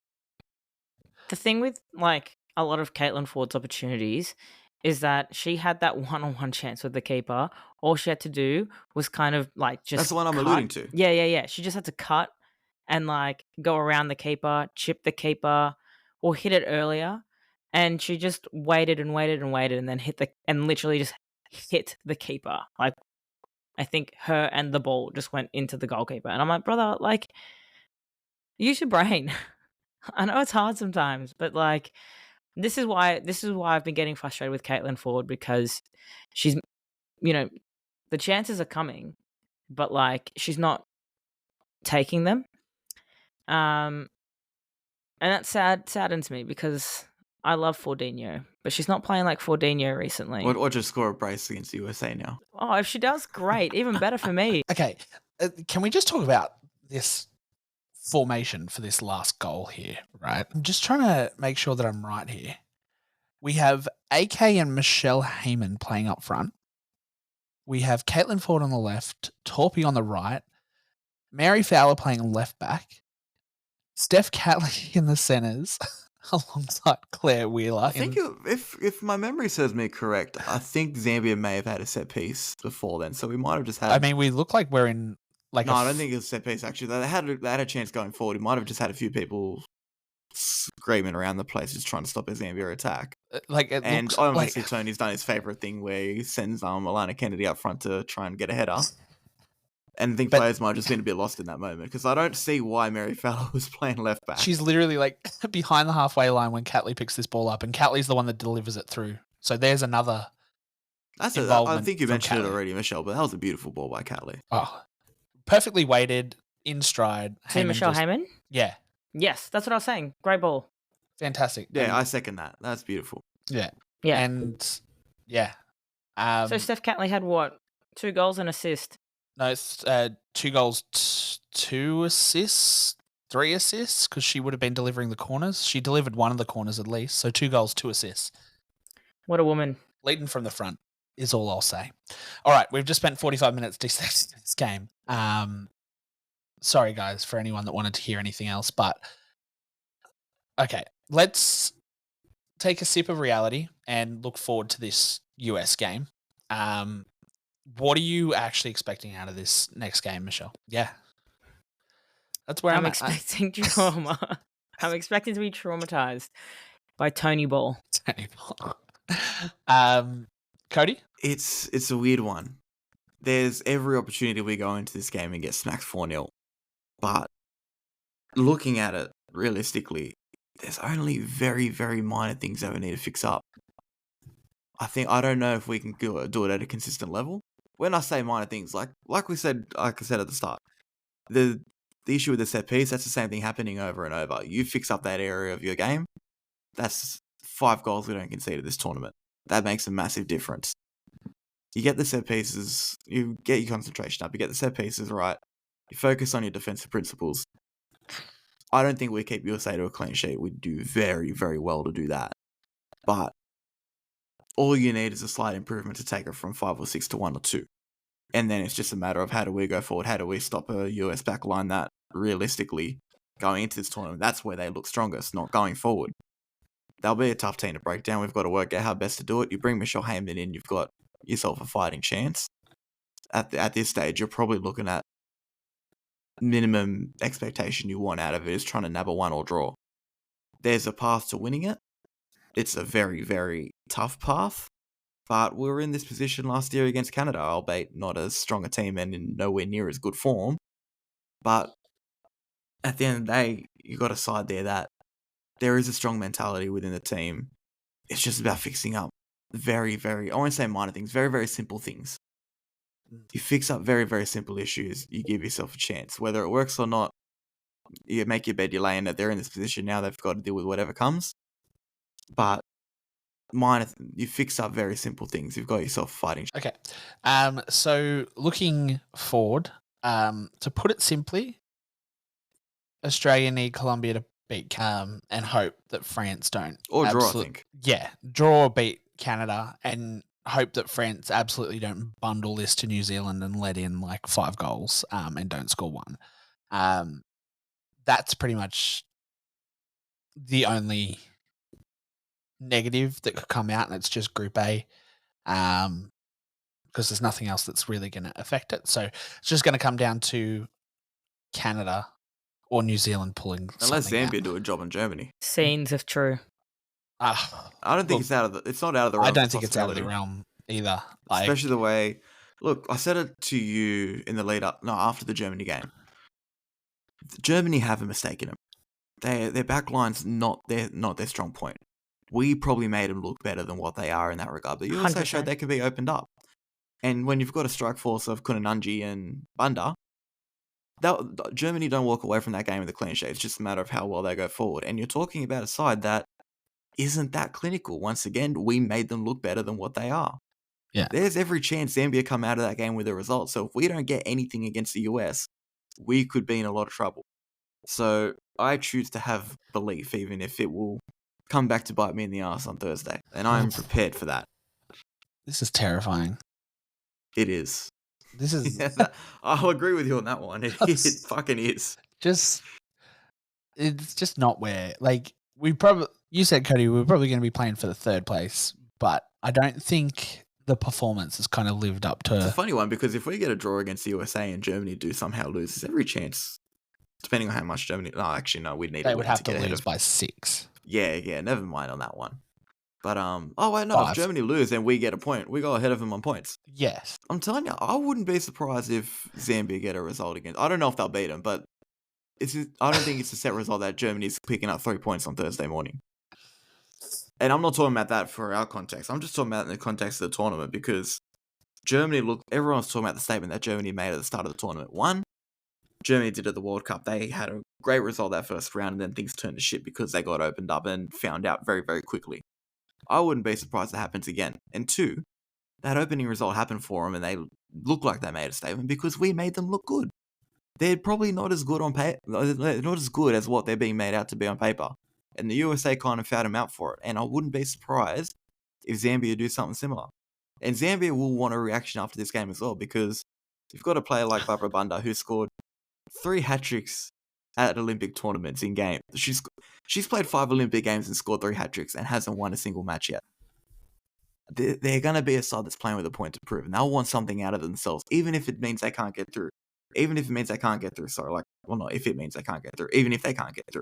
The thing with like a lot of Caitlin Ford's opportunities is that she had that one-on-one chance with the keeper. All she had to do was kind of like just That's the one I'm cut. alluding to. Yeah. She just had to cut and like go around the keeper, chip the keeper, or hit it earlier. And she just waited and waited and waited, and then literally just hit the keeper. Like I think her and the ball just went into the goalkeeper, and I'm like, brother, like use your brain. I know it's hard sometimes, but like this is why I've been getting frustrated with Caitlin Ford, because she's, the chances are coming, but like she's not taking them. And that saddens me because I love Fordinho, but she's not playing like Fordinho recently. Or just score a brace against the USA now. Oh, if she does, great, even better for me. Okay, can we just talk about this formation for this last goal here, right? I'm just trying to make sure that I'm right here. We have AK and Michelle Heyman playing up front. We have Caitlin Ford on the left, Torpy on the right, Mary Fowler playing left back, Steph Catley in the centres alongside Claire Wheeler. I think if my memory serves me correct, I think Zambia may have had a set piece before then, so we might have just had. I mean, we look like we're in like. No, I don't think it was a set piece. Actually, they had a chance going forward. We might have just had a few people screaming around the place, just trying to stop a Zambia attack. And obviously, Tony's done his favorite thing where he sends Alana Kennedy up front to try and get a header. And I think players might have just been a bit lost in that moment, because I don't see why Mary Fowler was playing left back. She's literally like behind the halfway line when Catley picks this ball up, and Catley's the one that delivers it through. So there's another. I think you mentioned it already, Michelle, but that was a beautiful ball by Catley. Oh, perfectly weighted, in stride. Michelle Heyman? Yeah. Yes, that's what I was saying. Great ball. Fantastic. Yeah, I second that. That's beautiful. Yeah. Yeah. And yeah. So Steph Catley had what? 2 goals and assist. No, it's 2 goals, 2 assists, 3 assists, because she would have been delivering the corners. She delivered one of the corners at least. So 2 goals, 2 assists. What a woman. Leading from the front is all I'll say. All right, we've just spent 45 minutes dissecting this game. Sorry, guys, for anyone that wanted to hear anything else, but okay, let's take a sip of reality and look forward to this US game. What are you actually expecting out of this next game, Michelle? Yeah. That's where I'm expecting trauma. I'm expecting to be traumatized by Tony Ball. Tony Ball. Cody? It's a weird one. There's every opportunity we go into this game and get smacked 4-0. But looking at it realistically, there's only very, very minor things that we need to fix up. I don't know if we can do it at a consistent level. When I say minor things, like I said at the start, the issue with the set piece, that's the same thing happening over and over. You fix up that area of your game, that's 5 goals we don't concede at this tournament. That makes a massive difference. You get the set pieces, you get your concentration up, you get the set pieces right, you focus on your defensive principles. I don't think we keep USA to a clean sheet. We do very, very well to do that. But all you need is a slight improvement to take it from 5 or 6 to 1 or 2. And then it's just a matter of how do we go forward? How do we stop a US back line that realistically going into this tournament, that's where they look strongest, not going forward. They'll be a tough team to break down. We've got to work out how best to do it. You bring Michelle Heyman in, you've got yourself a fighting chance. At this stage, you're probably looking at minimum expectation you want out of it is trying to nab a 1-1 draw. There's a path to winning it. It's a very, very tough path. But we were in this position last year against Canada, albeit not as strong a team and in nowhere near as good form. But at the end of the day, you got a side there that there is a strong mentality within the team. It's just about fixing up very, very, I won't say minor things, very, very simple things. You fix up very, very simple issues. You give yourself a chance. Whether it works or not, you make your bed, you lay in it. They're in this position now. They've got to deal with whatever comes. But you fix up very simple things. You've got yourself fighting. Okay. So looking forward, to put it simply, Australia need Colombia to beat and hope that France don't. Or draw, I think. Yeah, draw or beat Canada and hope that France absolutely don't bundle this to New Zealand and let in like 5 goals and don't score one. That's pretty much the only negative that could come out, and it's just Group A, because there's nothing else that's really going to affect it. So it's just going to come down to Canada or New Zealand pulling unless something Zambia out. do a job in Germany. Scenes of true. I don't think it's not out of the realm. I don't think it's out of the realm either. Especially the way, look, I said it to you in the lead up, no, after the Germany game. Germany have a mistake in them. Their backline's not their strong point. We probably made them look better than what they are in that regard. But you also 100%. showed they can be opened up. And when you've got a strike force of Kunananji and Banda, Germany don't walk away from that game with a clean sheet. It's just a matter of how well they go forward. And you're talking about a side that isn't that clinical. Once again, we made them look better than what they are. Yeah. There's every chance Zambia come out of that game with a result. So if we don't get anything against the US, we could be in a lot of trouble. So I choose to have belief, even if it will come back to bite me in the ass on Thursday. And I'm prepared for that. This is terrifying. It is. This is I'll agree with you on that one. It fucking is. It's just not where, like, you said, Cody, we're probably going to be playing for the 3rd place, but I don't think the performance has kind of lived up to. It's a funny one because if we get a draw against the USA and Germany do somehow lose, there's every chance, depending on how much Germany. No, actually, no, we'd need. They would have to get lose by 6. Yeah, never mind on that one. But oh wait, no, 5. if Germany lose, then we get a point. We go ahead of them on points. Yes, I'm telling you, I wouldn't be surprised if Zambia get a result against. I don't know if they'll beat them, but I don't think it's a set result that Germany's picking up 3 points on Thursday morning. And I'm not talking about that for our context. I'm just talking about in the context of the tournament because everyone's talking about the statement that Germany made at the start of the tournament. One, Germany did at the World Cup. They had a great result that first round, and then things turned to shit because they got opened up and found out very, very quickly. I wouldn't be surprised that happens again. And 2, that opening result happened for them, and they look like they made a statement because we made them look good. They're probably not as good on not as good as what they're being made out to be on paper. And the USA kind of found them out for it. And I wouldn't be surprised if Zambia do something similar. And Zambia will want a reaction after this game as well because you've got a player like Barbara Banda who scored 3 hat-tricks at Olympic tournaments in game. She's played 5 Olympic games and scored 3 hat-tricks and hasn't won a single match yet. They're going to be a side that's playing with a point to prove. And they'll want something out of themselves, even if it means they can't get through. Even if it means they can't get through. Not if it means they can't get through. Even if they can't get through.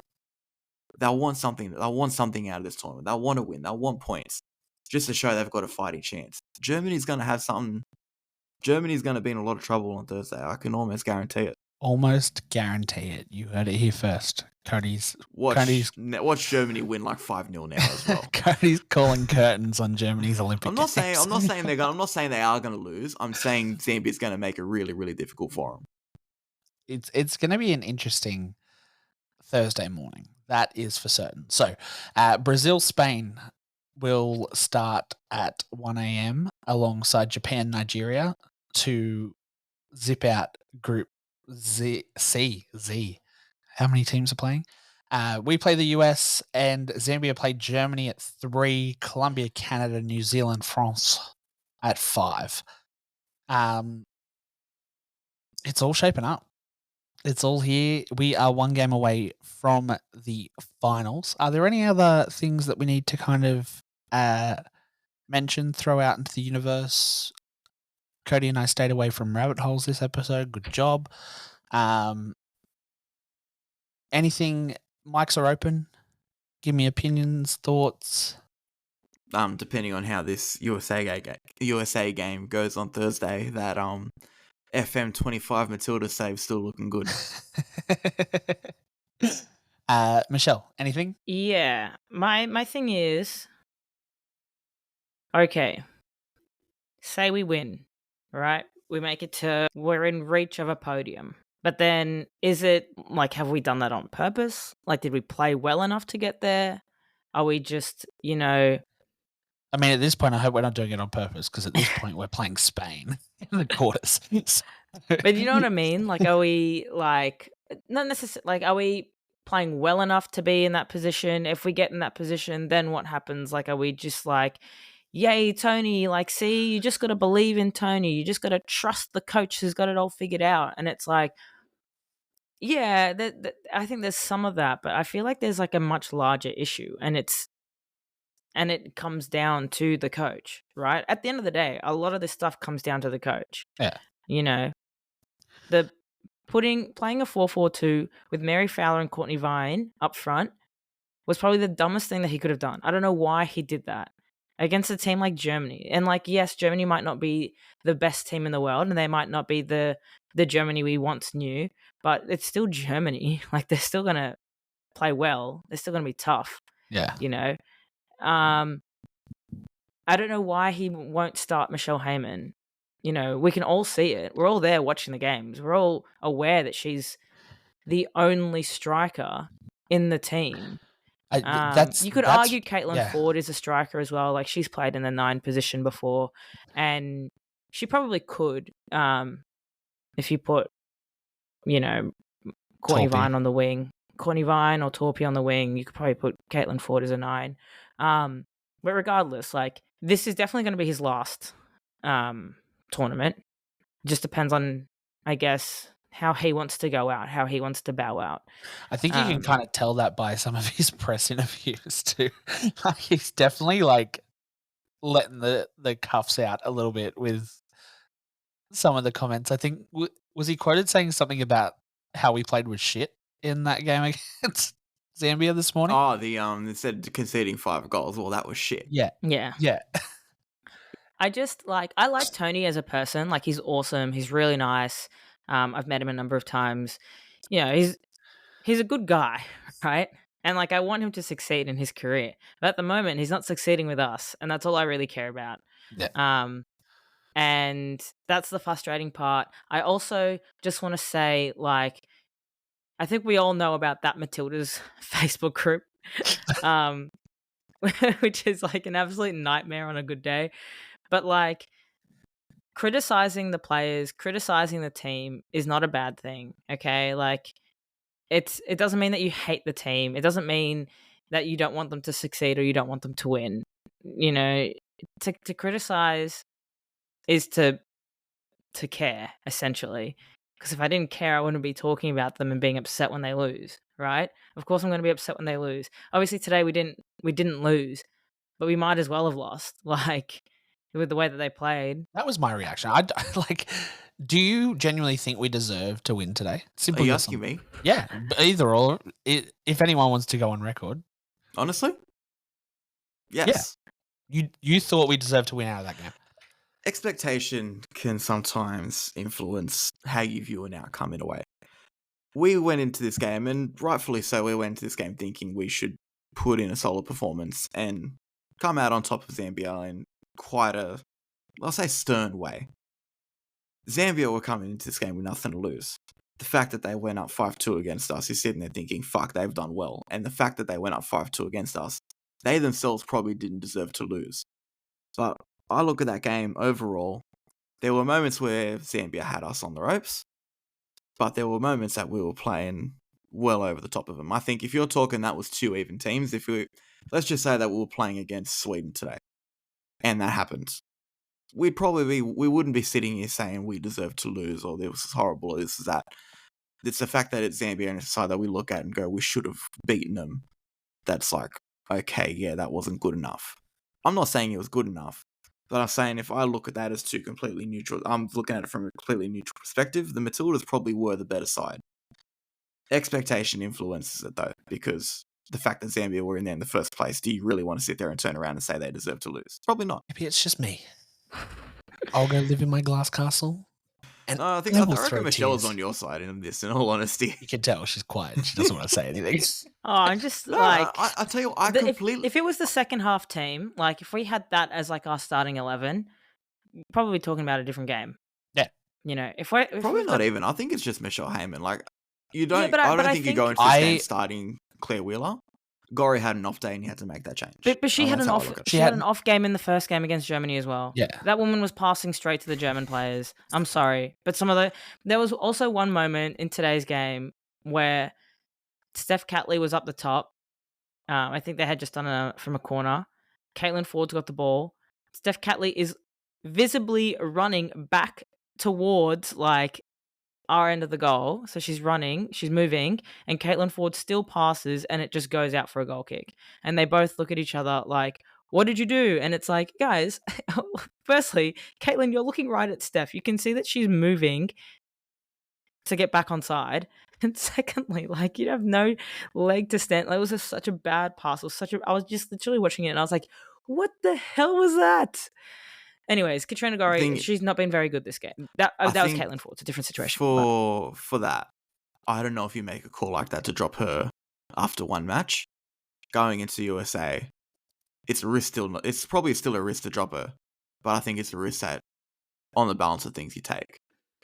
They'll want something. They'll want something out of this tournament. They'll want to win. They'll want points just to show they've got a fighting chance. Germany's going to have something. Germany's going to be in a lot of trouble on Thursday. I can almost guarantee it. Almost guarantee it. You heard it here first. Watch Germany win like 5-0 now as well. Cody's calling curtains on Germany's Olympic I'm not games. saying they are going to lose. I'm saying Zambia's going to make it really, really difficult for them. It's going to be an interesting Thursday morning. That is for certain. So, Brazil-Spain will start at 1 a.m. alongside Japan-Nigeria to zip out Group Z. How many teams are playing? We play the US and Zambia play Germany at 3, Colombia, Canada, New Zealand, France at 5. It's all shaping up. It's all here. We are 1 game away from the finals. Are there any other things that we need to kind of mention, throw out into the universe? Cody and I stayed away from rabbit holes this episode. Good job. Anything? Mics are open. Give me opinions, thoughts. Depending on how this USA game goes on Thursday, that FM 25 Matilda save still looking good. Michelle, anything? Yeah. My thing is, okay, say we win, right? we make it to we're in reach of a podium. But then is it like, have we done that on purpose? Like, did we play well enough to get there? Are we just, I mean, at this point, I hope we're not doing it on purpose because at this point, we're playing Spain in the quarters. but you know what I mean? Like, are we not necessarily like, are we playing well enough to be in that position? If we get in that position, then what happens? Like, are we just like, yay, Tony, like, see, you just got to believe in Tony. You just got to trust the coach who's got it all figured out. And it's like, yeah, I think there's some of that, but I feel like there's like a much larger issue, and it comes down to the coach, right? At the end of the day, a lot of this stuff comes down to the coach. Yeah. The playing a 4-4-2 with Mary Fowler and Courtney Vine up front was probably the dumbest thing that he could have done. I don't know why he did that against a team like Germany. And like, yes, Germany might not be the best team in the world, and they might not be the Germany we once knew, but it's still Germany. Like, they're still going to play well. They're still going to be tough. Yeah. I don't know why he won't start Michelle Heyman. We can all see it. We're all there watching the games. We're all aware that she's the only striker in the team. You could argue Caitlin Ford is a striker as well. Like, she's played in the 9 position before, and she probably could, if you put, Courtney Vine on the wing. Courtney Vine or Torpy on the wing, you could probably put Caitlin Ford as a 9. But regardless, like, this is definitely going to be his last tournament. Just depends on, I guess, how he wants to go out, how he wants to bow out. I think you can kind of tell that by some of his press interviews too. He's definitely like letting the cuffs out a little bit with some of the comments. I think was he quoted saying something about how we played with shit in that game against Zambia this morning? Oh, they said conceding 5 goals. Well, that was shit. Yeah. I like Tony as a person. Like, he's awesome. He's really nice. I've met him a number of times. He's a good guy, right? And like, I want him to succeed in his career. But at the moment, he's not succeeding with us, and that's all I really care about. Yeah. And that's the frustrating part. I also just want to say, like, I think we all know about that Matilda's Facebook group, which is like an absolute nightmare on a good day. But like, criticizing the players, criticizing the team is not a bad thing, okay? Like, it doesn't mean that you hate the team. It doesn't mean that you don't want them to succeed or you don't want them to win. To criticize is to care, essentially. Because if I didn't care, I wouldn't be talking about them and being upset when they lose, right? Of course I'm going to be upset when they lose. Obviously today we didn't lose, but we might as well have lost, like, with the way that they played. That was my reaction. Do you genuinely think we deserve to win today? Are you asking me? Yeah, either or. If anyone wants to go on record. Honestly? Yes. Yeah. You thought we deserved to win out of that game? Expectation can sometimes influence how you view an outcome in a way. We went into this game, and rightfully so, we went into this game thinking we should put in a solid performance and come out on top of Zambia in quite a, I'll say, stern way. Zambia were coming into this game with nothing to lose. The fact that they went up 5-2 against us, you're sitting there thinking, fuck, they've done well. And the fact that they went up 5-2 against us, they themselves probably didn't deserve to lose. But I look at that game overall, there were moments where Zambia had us on the ropes, but there were moments that we were playing well over the top of them. I think if you're talking that was 2 even teams, let's just say that we were playing against Sweden today, and that happened, we wouldn't be sitting here saying we deserve to lose or this is horrible or this is that. It's the fact that it's Zambia and it's a side that we look at and go, we should have beaten them. That's like, okay, yeah, that wasn't good enough. I'm not saying it was good enough, but I'm saying if I look at that as 2 completely neutral, I'm looking at it from a completely neutral perspective, the Matildas probably were the better side. Expectation influences it though, because the fact that Zambia were in there in the first place, do you really want to sit there and turn around and say they deserve to lose? Probably not. Maybe it's just me. I'll go live in my glass castle. And I reckon Michelle's on your side in this, in all honesty. You can tell she's quiet. She doesn't want to say anything. I'm just like... I tell you, If it was the second half team, like if we had that as like our starting 11, probably talking about a different game. Yeah. You know, if we're if Probably we've not got, even. I think it's just Michelle Heyman. Like, you yeah, don't. I but don't I think you think go into this game I starting Claire Wheeler. Gory had an off day and you had to make that change. but she And had that's an how I off look at it. she had an off game in the first game against Germany as well. Yeah. That woman was passing straight to the German players. I'm sorry, but there was also one moment in today's game where Steph Catley was up the top. I think they had just done it from a corner. Caitlin Ford's got the ball. Steph Catley is visibly running back towards like our end of the goal. So she's running, she's moving, and Caitlin Ford still passes and it just goes out for a goal kick. And they both look at each other like, what did you do? And it's like, guys, firstly, Caitlin, you're looking right at Steph. You can see that she's moving to get back on side. And secondly, like, you have no leg to stand. Like, it was just such a bad pass. It was I was just literally watching it and I was like, what the hell was that? Anyways, Katrina Gorry, Thing- she's not been very good this game. That was think Caitlin Ford. It's a different situation. but- For that, I don't know if you make a call like that to drop her after one match. Going into USA, it's a risk still. It's probably still a risk to drop her, but I think it's a risk that, on the balance of things, you take.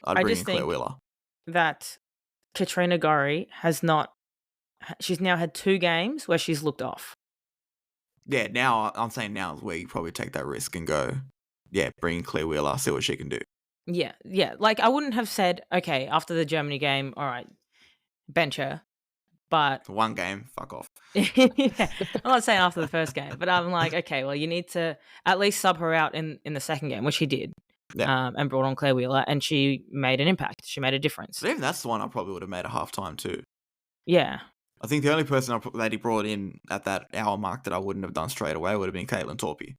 I'd I bring just in Claire think- Wheeler. that Katrina Gorry has not. She's now had 2 games where she's looked off. Yeah, now I'm saying now is where you probably take that risk and go, yeah, bring in Claire Wheeler, see what she can do. Yeah. Like, I wouldn't have said, okay, after the Germany game, all right, bench her. But One game, fuck off. yeah, I'm not saying after the first game, but I'm like, okay, well, you need to at least sub her out in the second game, which he did, and brought on Claire Wheeler, and she made an impact. She made a difference. But even that's the one I probably would have made a half-time too. Yeah. I think the only person that he brought in at that hour mark that I wouldn't have done straight away would have been Caitlin Torpy.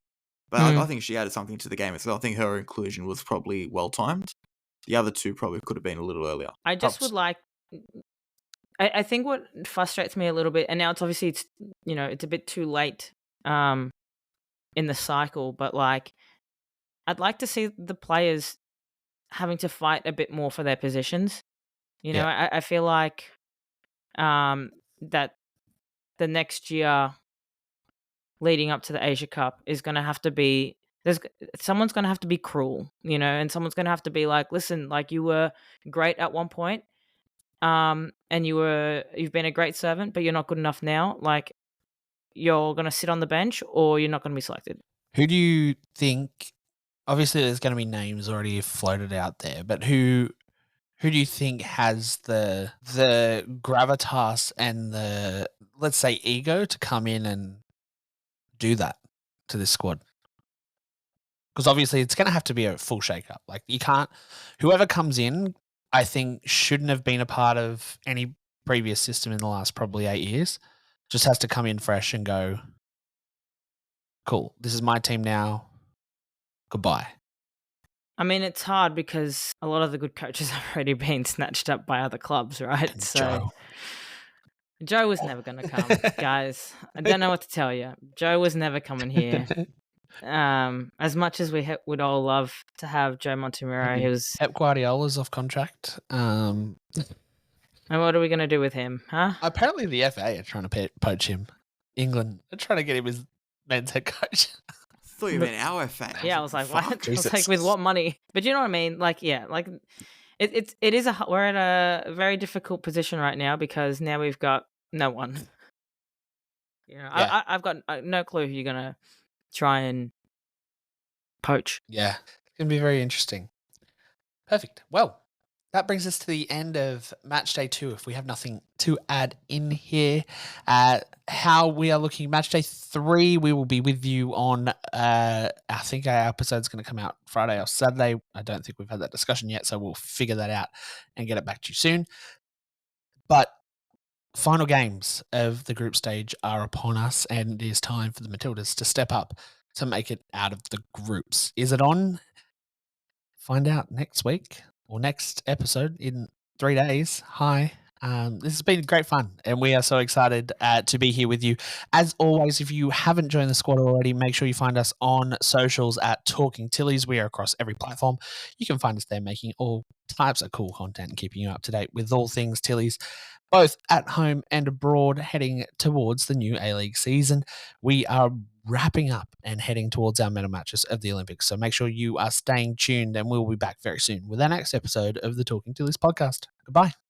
But I think she added something to the game as well. I think her inclusion was probably well-timed. The other two probably could have been a little earlier. I just would like... I think what frustrates me a little bit, and now it's obviously, it's a bit too late in the cycle, but like, I'd like to see the players having to fight a bit more for their positions. I feel like that the next year leading up to the Asia Cup is going to have to be, someone's going to have to be cruel, and someone's going to have to be like, listen, like, you were great at one point, and you've been a great servant, but you're not good enough now. Like, you're going to sit on the bench or you're not going to be selected. Who do you think, obviously there's going to be names already floated out there, but who do you think has the gravitas and the, let's say, ego to come in and do that to this squad? Because obviously it's going to have to be a full shake-up. Like, you can't, whoever comes in, I think, shouldn't have been a part of any previous system in the last probably 8 years. Just has to come in fresh and go, cool, this is my team now. Goodbye. I mean, it's hard because a lot of the good coaches have already been snatched up by other clubs, right? And So Joe was never going to come, guys. I don't know what to tell you. Joe was never coming here. As much as we would all love to have Joe Montemurro, he was... Pep Guardiola's off contract. And what are we going to do with him, huh? Apparently the FA are trying to poach him. England are trying to get him as men's head coach. I thought you meant our FA. Yeah, I was like, what? I was Jesus. like, with what money? But you know what I mean? Like, yeah, like it is we're at a very difficult position right now because now we've got no one. Yeah. I've got no clue who you're gonna try and poach. Yeah, it's going to be very interesting. Perfect. Well, that brings us to the end of match day 2. If we have nothing to add in here, how we are looking, match day 3, we will be with you on, I think our episode's going to come out Friday or Saturday. I don't think we've had that discussion yet, so we'll figure that out and get it back to you soon. But final games of the group stage are upon us, and it is time for the Matildas to step up to make it out of the groups. Is it on? Find out next week or next episode in 3 days. Hi. This has been great fun, and we are so excited to be here with you. As always, if you haven't joined the squad already, make sure you find us on socials at Talking Tillies. We are across every platform. You can find us there making all types of cool content and keeping you up to date with all things Tillies, both at home and abroad, heading towards the new A-League season. We are wrapping up and heading towards our medal matches of the Olympics. So make sure you are staying tuned, and we'll be back very soon with our next episode of the Talking Tillies podcast. Goodbye.